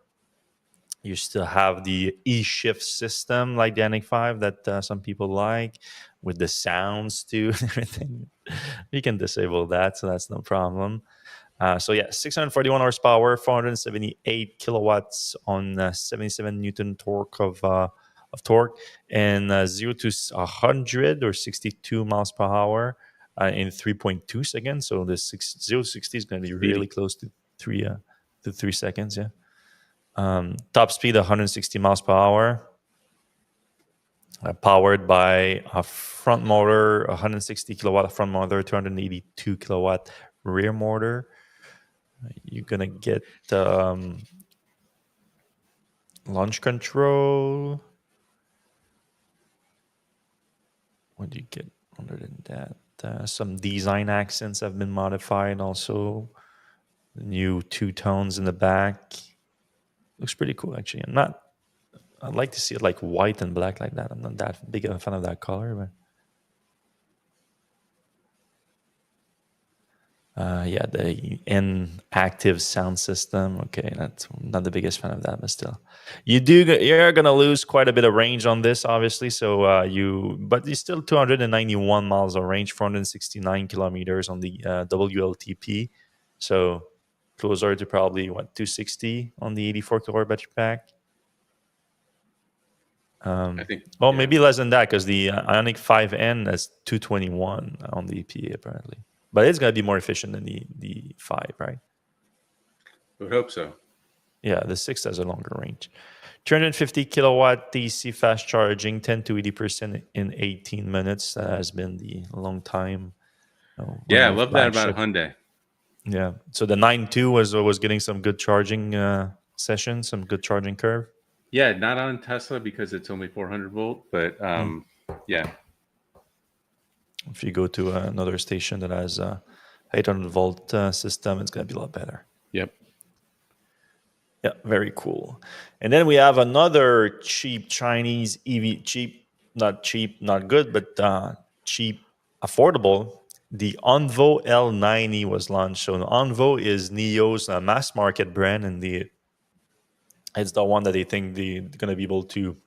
Speaker 1: You still have the e-shift system like the Ioniq 5 that some people like, with the sounds too and everything. You can disable that, so that's no problem. 641 horsepower, 478 kilowatts on 77 Newton torque of torque, and 0 to 100 or 62 miles per hour in 3.2 seconds. So the 0 to 60 is going to be really close to 3 seconds. Yeah. Top speed 160 miles per hour. Powered by a front motor, 160 kilowatt front motor, 282 kilowatt rear motor. You're gonna get launch control. What do you get other than that? Some design accents have been modified. Also, new two tones in the back. Looks pretty cool, actually. I'd like to see it like white and black like that. I'm not that big of a fan of that color, but Yeah, the inactive sound system. Okay, that's not the biggest fan of that, but still, you're gonna lose quite a bit of range on this, obviously. So but you still 291 miles of range, 469 kilometers on the WLTP. So closer to probably 260 on the 84 kilowatt battery pack.
Speaker 2: I think.
Speaker 1: Well, maybe less than that because the Ioniq 5N has 221 on the EPA apparently, but it's gonna be more efficient than the 5, right?
Speaker 2: I would hope so.
Speaker 1: Yeah, the 6 has a longer range. 250 kilowatt DC fast charging, 10 to 80% in 18 minutes. That has been the long time.
Speaker 2: Yeah, I love that about Hyundai.
Speaker 1: Yeah, so the 9.2 was getting some good charging sessions, some good charging curve.
Speaker 2: Yeah, not on Tesla because it's only 400 volt, but yeah.
Speaker 1: If you go to another station that has a 800 volt system, it's going to be a lot better.
Speaker 2: Yep.
Speaker 1: Yeah, very cool. And then we have another cheap Chinese EV, not cheap, not good, but cheap, affordable. The Onvo L90 was launched. So Onvo is NIO's mass market brand, and it's the one that they think they're going to be able to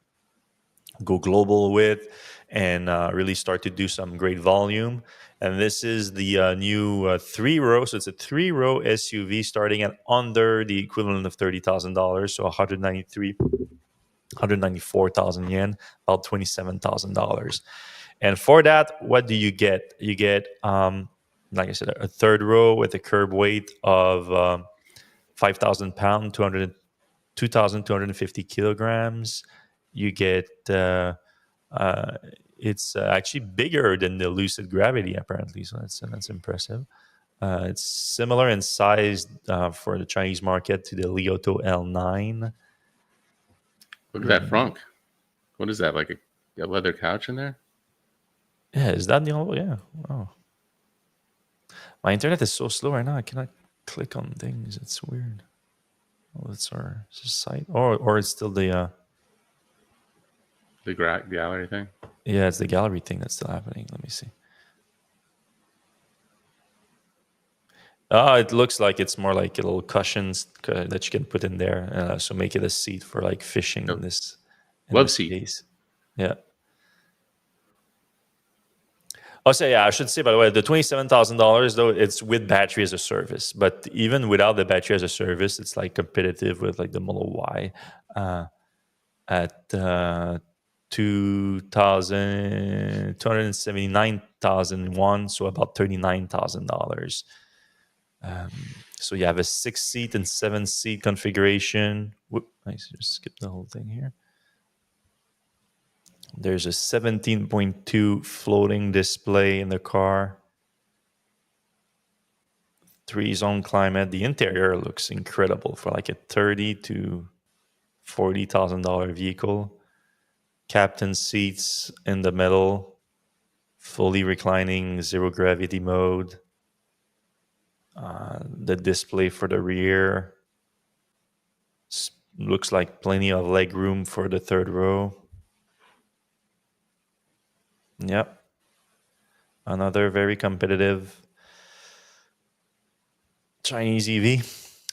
Speaker 1: go global with and really start to do some great volume. And this is the new 3-row. So it's a 3-row SUV starting at under the equivalent of $30,000. So 194,000 yen, about $27,000. And for that, what do you get? You get, like I said, a 3rd row with a curb weight of 5,000 pounds, 2,250 kilograms. You get it's actually bigger than the Lucid Gravity, apparently. So that's impressive. It's similar in size for the Chinese market to the Lioto L9.
Speaker 2: Look at that frunk. What is that? Like a leather couch in there?
Speaker 1: Yeah, is that the only? Yeah. Oh, my internet is so slow right now. I cannot click on things. It's weird. Oh, it's our site, or it's still the
Speaker 2: gallery thing.
Speaker 1: Yeah, it's the gallery thing that's still happening. Let me see. It looks like it's more like a little cushions that you can put in there, so make it a seat for like fishing in this
Speaker 2: seat
Speaker 1: case. Yeah. Oh, so yeah, I should say, by the way, the $27,000 though, it's with battery as a service. But even without the battery as a service, it's like competitive with like the Model Y at 279,001, so about $39,000. So you have a 6-seat and 7-seat configuration. Whoop, I just skipped the whole thing here. There's a 17.2 floating display in the car. 3-zone climate. The interior looks incredible for like a $30,000 to $40,000 vehicle. Captain seats in the middle, fully reclining, zero gravity mode. The display for the rear looks like plenty of leg room for the 3rd row. Yep. Another very competitive Chinese EV.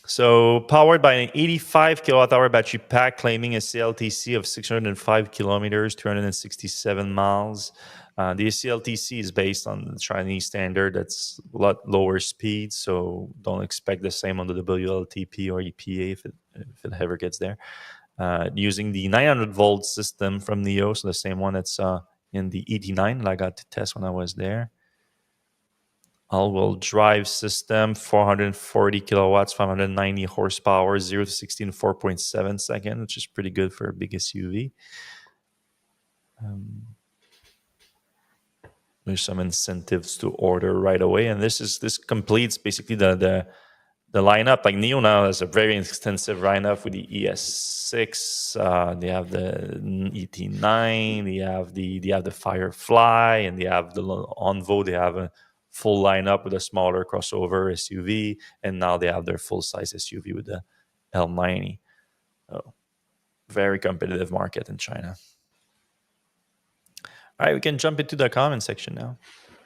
Speaker 1: So powered by an 85 kilowatt hour battery pack, claiming a CLTC of 605 kilometers, 267 miles. The CLTC is based on the Chinese standard. That's a lot lower speed, so don't expect the same on the WLTP or EPA if it ever gets there. Using the 900 volt system from NIO, so the same one that's in the ED9 that I got to test when I was there. All-wheel drive system, 440 kilowatts, 590 horsepower, 0 to 60 in 4.7 seconds, which is pretty good for a big SUV. There's some incentives to order right away, and this completes basically the lineup. Like NIO now has a very extensive lineup with the ES6. They have the ET9. They have the Firefly, and they have the Onvo. They have a full lineup with a smaller crossover SUV, and now they have their full-size SUV with the L90. So, very competitive market in China. All right, we can jump into the comment section now.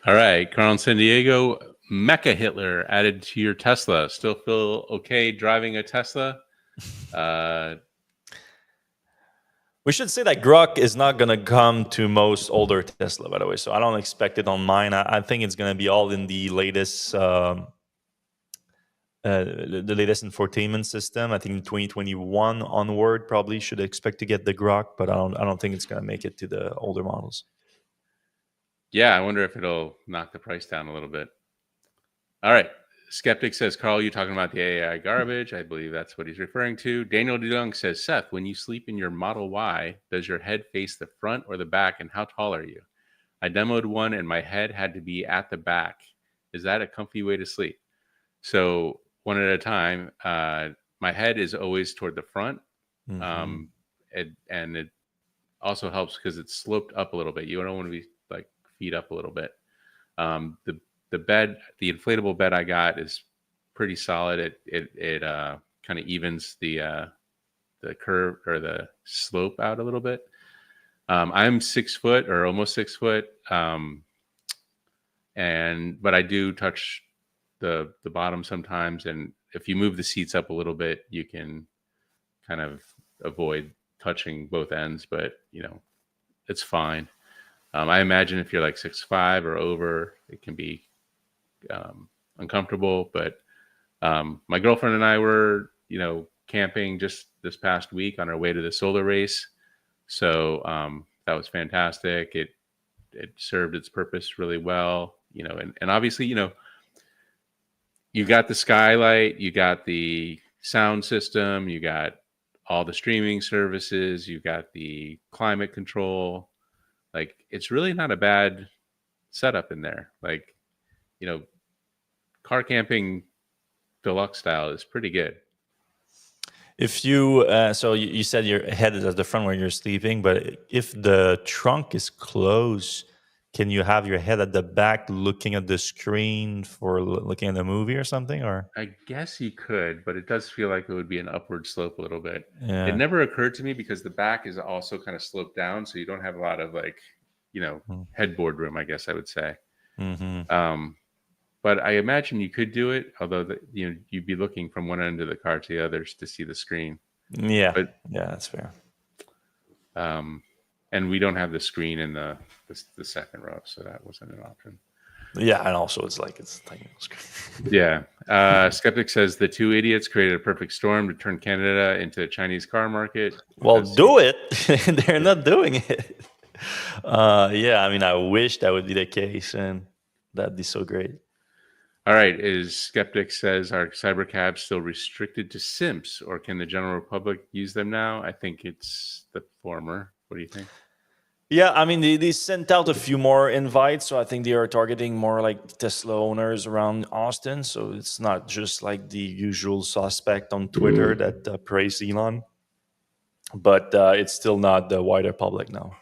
Speaker 2: All right, Carl in San Diego Mecha Hitler added to your Tesla. Still feel okay driving a Tesla?
Speaker 1: We should say that Grok is not going to come to most older Tesla, by the way. So I don't expect it on mine. I think it's going to be all in the latest infotainment system. I think in 2021 onward, probably should expect to get the Grok, but I don't think it's going to make it to the older models.
Speaker 2: Yeah, I wonder if it'll knock the price down a little bit. All right. Skeptic says, Carl, you talking about the AI garbage? I believe that's what he's referring to. Daniel DeYoung says, Seth, when you sleep in your Model Y, does your head face the front or the back, and how tall are you? I demoed one, and my head had to be at the back. Is that a comfy way to sleep? So one at a time. My head is always toward the front, and it also helps because it's sloped up a little bit. You don't want to be like feet up a little bit. The bed, the inflatable bed I got is pretty solid. It kind of evens the curve or the slope out a little bit. I'm 6 foot or almost 6 foot, but I do touch the bottom sometimes. And if you move the seats up a little bit, you can kind of avoid touching both ends. But it's fine. I imagine if you're like 6'5" or over, it can be uncomfortable, but my girlfriend and I were camping just this past week on our way to the solar race, so that was fantastic. It served its purpose really well, and obviously you got the skylight, you got the sound system, you got all the streaming services, you got the climate control. Like, it's really not a bad setup in there. Like, car camping deluxe style is pretty good.
Speaker 1: If you so you said your head is at the front where you're sleeping, but if the trunk is closed, can you have your head at the back looking at the screen for looking at the movie or something? Or
Speaker 2: I guess you could, but it does feel like it would be an upward slope a little bit.
Speaker 1: Yeah.
Speaker 2: It never occurred to me because the back is also kind of sloped down, so you don't have a lot of headboard room, I guess I would say. But I imagine you could do it, although you'd be looking from one end of the car to the others to see the screen.
Speaker 1: Yeah, that's fair.
Speaker 2: And we don't have the screen in the second row, so that wasn't an option.
Speaker 1: Yeah, and also it's tiny screen.
Speaker 2: Yeah. Skeptic says the two idiots created a perfect storm to turn Canada into a Chinese car market.
Speaker 1: Well, do it. They're not doing it. Yeah, I mean, I wish that would be the case, and that'd be so great.
Speaker 2: All right. Skeptic says, are cybercabs still restricted to simps, or can the general public use them now? I think it's the former. What do you think?
Speaker 1: Yeah, I mean, they sent out a few more invites, so I think they are targeting more like Tesla owners around Austin. So it's not just like the usual suspect on Twitter that praise Elon, but it's still not the wider public now.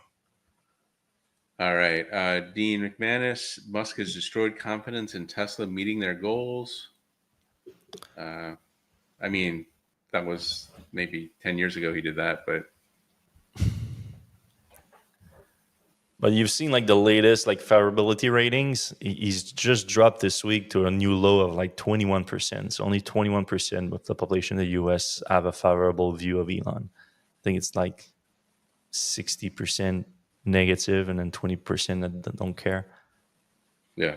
Speaker 2: All right. Dean McManus, Musk has destroyed confidence in Tesla meeting their goals. I mean, that was maybe 10 years ago he did that, but
Speaker 1: you've seen like the latest like favorability ratings. He's just dropped this week to a new low of like 21%. So only 21% of the population in the US have a favorable view of Elon. I think it's like 60% negative and then 20% that don't care.
Speaker 2: Yeah.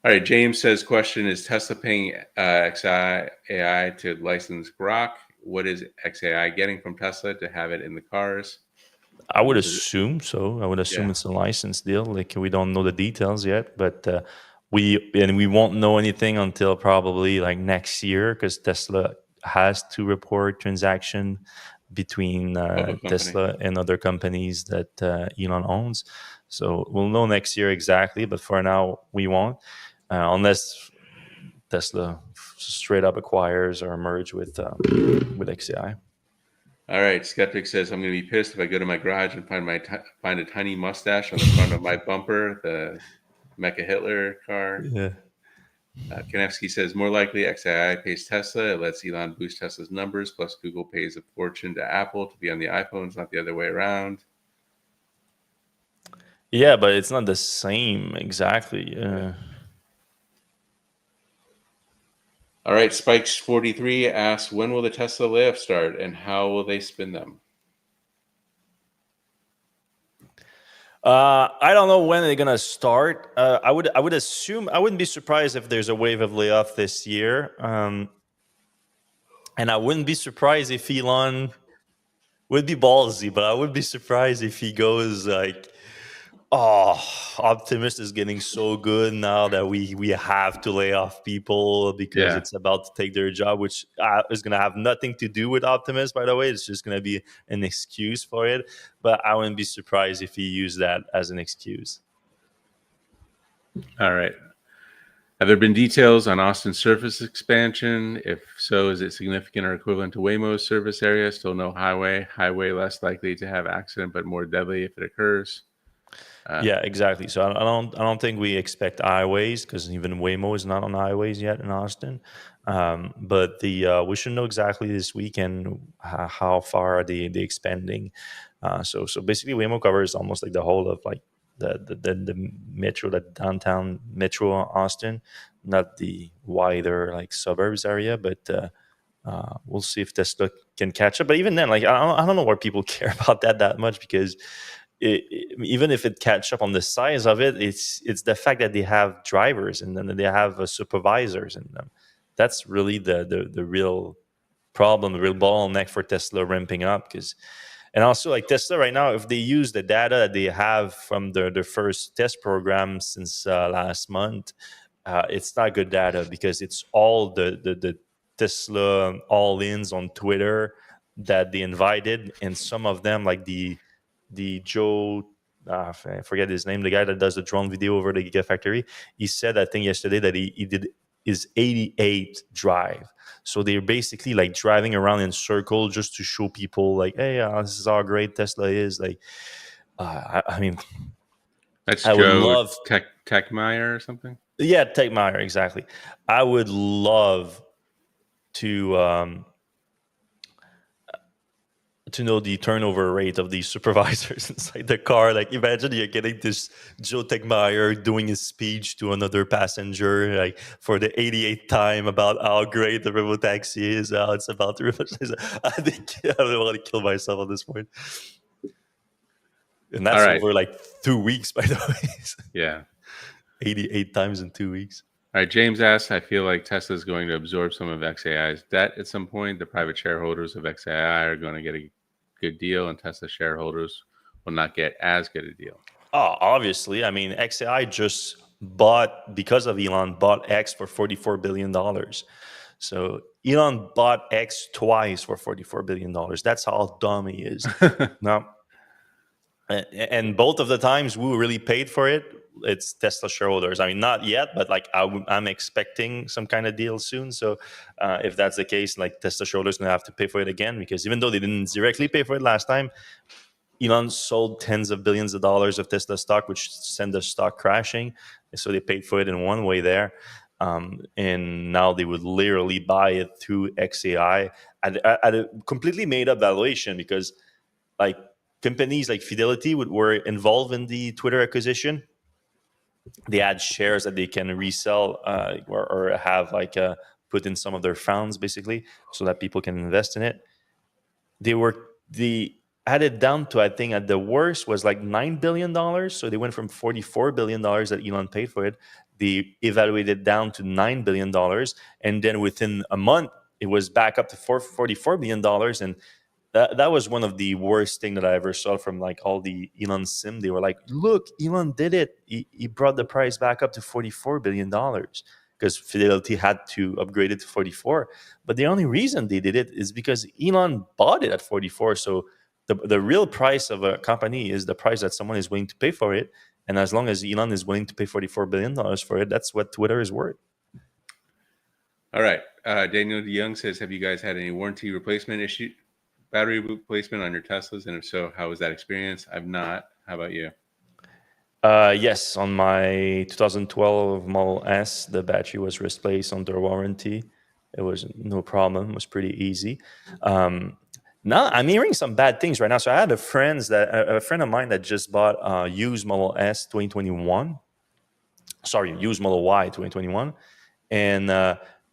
Speaker 2: All right. James says, question, is Tesla paying XAI to license Grok? What is XAI getting from Tesla to have it in the cars?
Speaker 1: I would assume so. I would assume it's a license deal. Like, we don't know the details yet, but we won't know anything until probably like next year, because Tesla has to report transaction between Tesla and other companies that Elon owns. So we'll know next year exactly, but for now we won't, unless Tesla straight up acquires or merge with XAI.
Speaker 2: All right. Skeptic says, I'm going to be pissed if I go to my garage and find a tiny mustache on the front of my bumper, the Mecha Hitler car.
Speaker 1: Yeah.
Speaker 2: Kanevsky says, more likely XAI pays Tesla. It lets Elon boost Tesla's numbers, plus Google pays a fortune to Apple to be on the iPhones, not the other way around.
Speaker 1: Yeah, but it's not the same exactly.
Speaker 2: All right, Spikes43 asks, when will the Tesla layoffs start and how will they spin them?
Speaker 1: I don't know when they're gonna start. I would assume, I wouldn't be surprised if there's a wave of layoff this year. And I wouldn't be surprised if Elon would be ballsy, but I would be surprised if he goes like, "Oh, Optimus is getting so good now that we have to lay off people because
Speaker 2: Yeah.
Speaker 1: it's about to take their job," which is going to have nothing to do with Optimus, by the way. It's just going to be an excuse for it. But I wouldn't be surprised if he used that as an excuse.
Speaker 2: All right. Have there been details on Austin's surface expansion? If so, is it significant or equivalent to Waymo's service area? Still no highway. Highway less likely to have accident, but more deadly if it occurs.
Speaker 1: Yeah, exactly. So I don't think we expect highways because even Waymo is not on highways yet in Austin. But we should know exactly this weekend how far are they expanding. So basically, Waymo covers almost like the whole of like the metro, the downtown metro Austin, not the wider like suburbs area, but. We'll see if Tesla can catch up. But even then, like I don't know why people care about that much because even if it catch up on the size of it, it's the fact that they have drivers and then they have supervisors in them. That's really the real problem, the real bottleneck for Tesla ramping up. Because and also like Tesla right now, if they use the data that they have from the first test program since last month, it's not good data because it's all the Tesla all-ins on Twitter that they invited, and some of them like the Joe, I forget his name, the guy that does the drone video over the Gigafactory. He said, I think yesterday, that he did his 88th drive. So they're basically like driving around in circle just to show people like, hey, this is how great Tesla is. Like, I mean,
Speaker 2: That's
Speaker 1: I would
Speaker 2: Joe
Speaker 1: love,
Speaker 2: Techmeyer or something.
Speaker 1: yeah, take Meyer, exactly. I would love to know the turnover rate of these supervisors inside the car. Like, imagine you're getting this Joe Tegmeyer doing his speech to another passenger, like for the 88th time about how great the Robotaxi is, how it's about to revolutionize. I think I don't want to kill myself at this point. And that's
Speaker 2: All right.
Speaker 1: over like 2 weeks, by the way.
Speaker 2: Yeah.
Speaker 1: 88 times in 2 weeks.
Speaker 2: All right, James asks, I feel like Tesla is going to absorb some of XAI's debt at some point. The private shareholders of XAI are going to get a good deal, and Tesla shareholders will not get as good a deal.
Speaker 1: Oh, obviously. I mean, XAI just bought, because of Elon, bought X for $44 billion. So Elon bought X twice for $44 billion. That's how dumb he is. Now, and both of the times we really paid for it, it's Tesla shareholders. I mean, not yet, but like I'm expecting some kind of deal soon. So if that's the case, like Tesla shareholders gonna have to pay for it again, because even though they didn't directly pay for it last time, Elon sold tens of billions of dollars of Tesla stock, which sent the stock crashing. So they paid for it in one way there. And now they would literally buy it through XAI at a completely made up valuation, because like companies like Fidelity were involved in the Twitter acquisition. They had shares that they can resell or have like put in some of their funds, basically, so that people can invest in it. They had it down to, I think at the worst was like $9 billion. So they went from $44 billion that Elon paid for it. They evaluated down to $9 billion, and then within a month it was back up to $44 billion. And that was one of the worst thing that I ever saw from like all the Elon sim. They were like, look, Elon did it. He brought the price back up to $44 billion, because Fidelity had to upgrade it to 44. But the only reason they did it is because Elon bought it at 44. So the real price of a company is the price that someone is willing to pay for it. And as long as Elon is willing to pay $44 billion for it, that's what Twitter is worth.
Speaker 2: All right. Daniel DeYoung says, have you guys had any warranty replacement issue, battery replacement on your Teslas? And if so, how was that experience? I've not. How about you?
Speaker 1: Yes, on my 2012 Model S, the battery was replaced under warranty. It was no problem. It was pretty easy. Now I'm hearing some bad things right now. So I had a friend of mine that just bought a used Model S 2021. Sorry, used Model Y 2021, and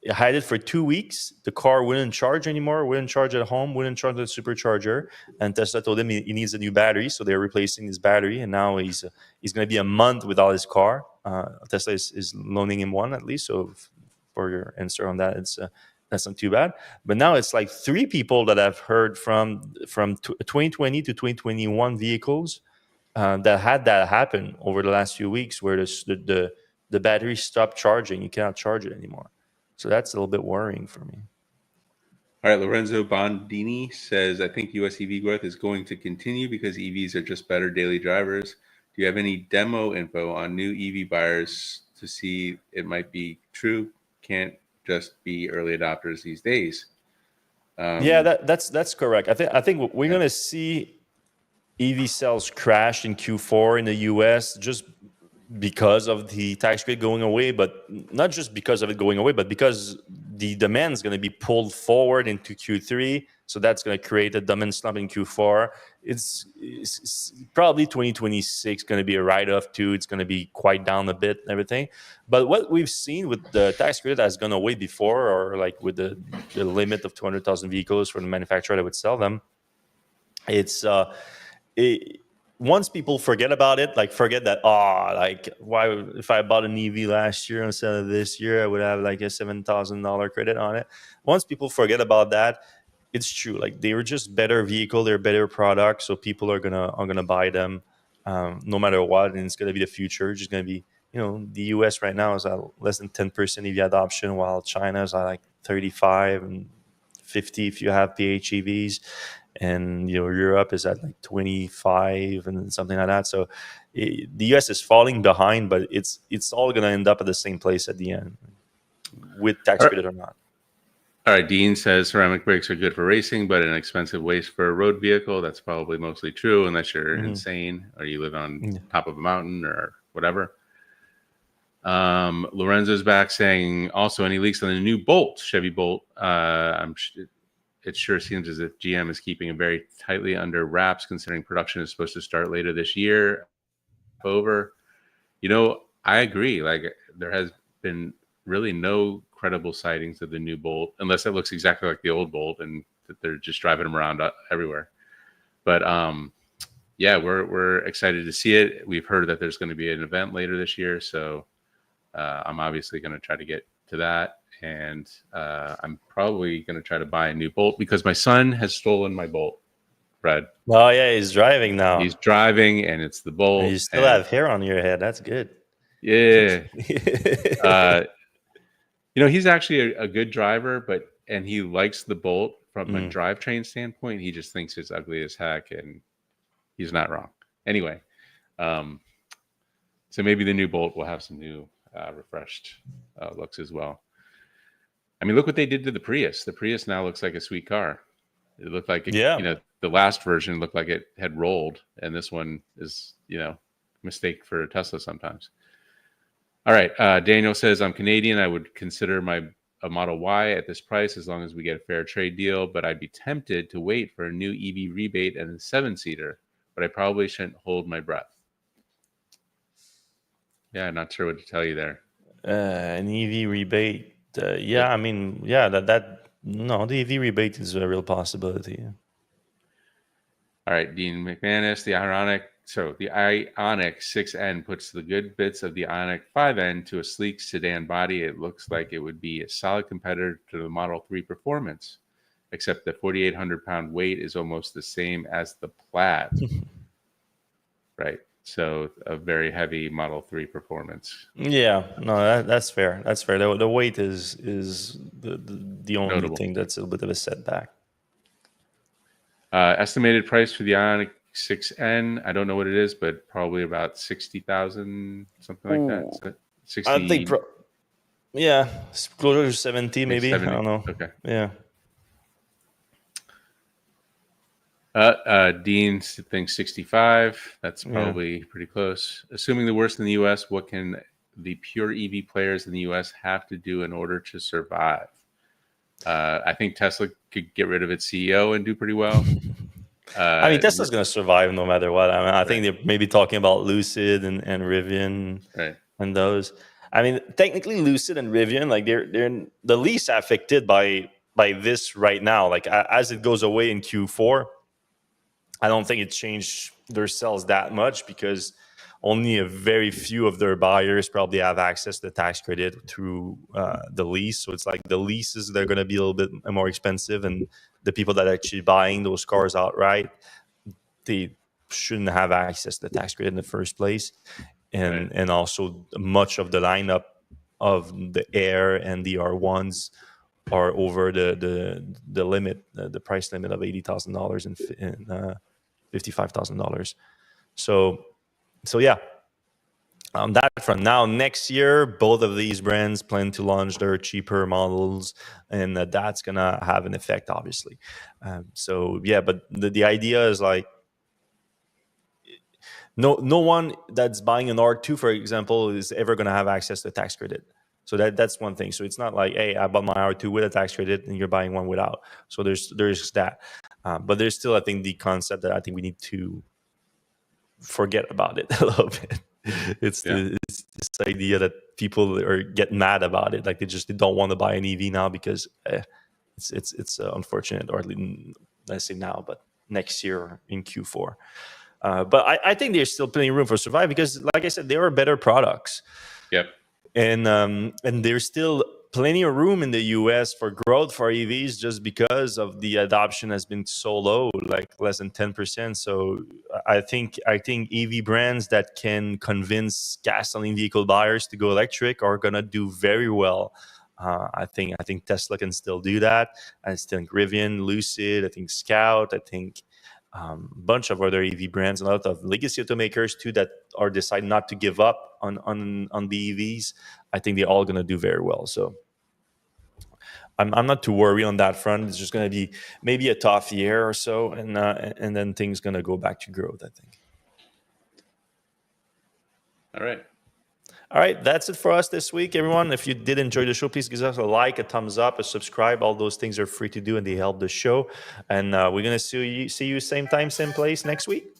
Speaker 1: It had it for 2 weeks. The car wouldn't charge anymore, wouldn't charge at home, wouldn't charge the supercharger. And Tesla told him he needs a new battery, so they're replacing his battery. And now he's going to be a month without his car. Tesla is loaning him one at least. So for your answer on that, that's not too bad. But now it's like 3 people that I've heard from 2020 to 2021 vehicles that had that happen over the last few weeks, where the battery stopped charging. You cannot charge it anymore. So that's a little bit worrying for me.
Speaker 2: All right, Lorenzo Bondini says, I think U.S. EV growth is going to continue because EVs are just better daily drivers. Do you have any demo info on new EV buyers to see it might be true? Can't just be early adopters these days.
Speaker 1: Yeah, that's correct. I think we're going to see EV sales crash in Q4 in the US just because of the tax credit going away, but not just because of it going away, but because the demand is going to be pulled forward into Q3. So that's going to create a demand slump in Q4. It's probably 2026 going to be a write-off too. It's going to be quite down a bit and everything. But what we've seen with the tax credit has gone away before, or like with the limit of 200,000 vehicles for the manufacturer that would sell them, once people forget about it, like forget that, like why if I bought an EV last year instead of this year, I would have like a $7,000 credit on it. Once people forget about that, it's true. Like they were just better vehicle, they're better product, so people are gonna buy them no matter what, and it's gonna be the future. It's just gonna be, the US right now is at less than 10% EV adoption, while China is at like 35 and 50 if you have PHEVs. And Europe is at like 25 and something like that. So the US is falling behind, but it's all going to end up at the same place at the end, with tax credit or not.
Speaker 2: All right, Dean says ceramic brakes are good for racing, but an expensive waste for a road vehicle. That's probably mostly true unless you're insane or you live on top of a mountain or whatever. Lorenzo's back saying also any leaks on the new Bolt, Chevy Bolt. It sure seems as if GM is keeping it very tightly under wraps, considering production is supposed to start later this year. I agree. Like there has been really no credible sightings of the new Bolt, unless it looks exactly like the old Bolt and that they're just driving them around everywhere. But we're excited to see it. We've heard that there's going to be an event later this year, so I'm obviously going to try to get to that. And I'm probably going to try to buy a new Bolt because my son has stolen my Bolt, Fred.
Speaker 1: Oh, yeah, he's driving now.
Speaker 2: He's driving, and it's the Bolt.
Speaker 1: And you still have hair on your head. That's good.
Speaker 2: Yeah. He's actually a good driver, and he likes the Bolt from a drivetrain standpoint. He just thinks it's ugly as heck, and he's not wrong. Anyway, so maybe the new Bolt will have some new refreshed looks as well. I mean, look what they did to the Prius. The Prius now looks like a sweet car. It looked like, the last version looked like it had rolled, and this one is, mistake for a Tesla sometimes. All right. Daniel says, I'm Canadian. I would consider a Model Y at this price as long as we get a fair trade deal, but I'd be tempted to wait for a new EV rebate and a 7-seater, but I probably shouldn't hold my breath. Yeah, not sure what to tell you there.
Speaker 1: An EV rebate. The EV rebate is a real possibility.
Speaker 2: All right, Dean McManus, the Ioniq 6N puts the good bits of the Ioniq 5N to a sleek sedan body. It looks like it would be a solid competitor to the Model 3 performance, except the 4,800-pound weight is almost the same as the Plaid. Right. So a very heavy Model 3 performance.
Speaker 1: Yeah, no, that's fair. That's fair. The weight is the only
Speaker 2: notable
Speaker 1: thing that's a little bit of a setback.
Speaker 2: Estimated price for the Ioniq 6N, I don't know what it is, but probably about 60,000, something like that. So 60.
Speaker 1: I think, it's closer to 70, maybe.
Speaker 2: 70.
Speaker 1: I don't know.
Speaker 2: Okay.
Speaker 1: Yeah.
Speaker 2: Dean thinks 65. That's probably pretty close. Assuming the worst in the U.S., what can the pure EV players in the U.S. have to do in order to survive? I think Tesla could get rid of its CEO and do pretty well.
Speaker 1: Tesla's going to survive no matter what. I think they're maybe talking about Lucid and Rivian and those. I mean, technically, Lucid and Rivian, like they're the least affected by this right now. Like as it goes away in Q4, I don't think it changed their sales that much because only a very few of their buyers probably have access to the tax credit through the lease. So it's like the leases, they're going to be a little bit more expensive, and the people that are actually buying those cars outright, they shouldn't have access to the tax credit in the first place. And also much of the lineup of the Air and the R1s are over the limit, the price limit of $80,000 and $55,000. So yeah, on that front. Now, next year, both of these brands plan to launch their cheaper models, and that's gonna have an effect, obviously. So yeah, but the idea is like no one that's buying an R2, for example, is ever gonna have access to tax credit. So that's one thing. So it's not like, hey, I bought my R2 with a tax credit and you're buying one without. So there's that, but there's still, I think, the concept that I think we need to forget about it a little bit. It's this idea that people are get mad about it, like they don't want to buy an EV now because it's unfortunate, or at least let's say now, but next year in Q4. But I think there's still plenty of room for survive because, like I said, there are better products.
Speaker 2: Yep.
Speaker 1: And there's still plenty of room in the US for growth for EVs just because of the adoption has been so low, like less than 10%. So I think EV brands that can convince gasoline vehicle buyers to go electric are gonna do very well. I think Tesla can still do that. I still think Rivian, Lucid, I think Scout, I think a bunch of other EV brands, and a lot of legacy automakers too that are deciding not to give up on the EVs. I think they're all going to do very well. So I'm not too worried on that front. It's just going to be maybe a tough year or so, and then things going to go back to growth, I think. All right, that's it for us this week, everyone. If you did enjoy the show, please give us a like, a thumbs up, a subscribe. All those things are free to do, and they help the show. And we're going to see you same time, same place next week.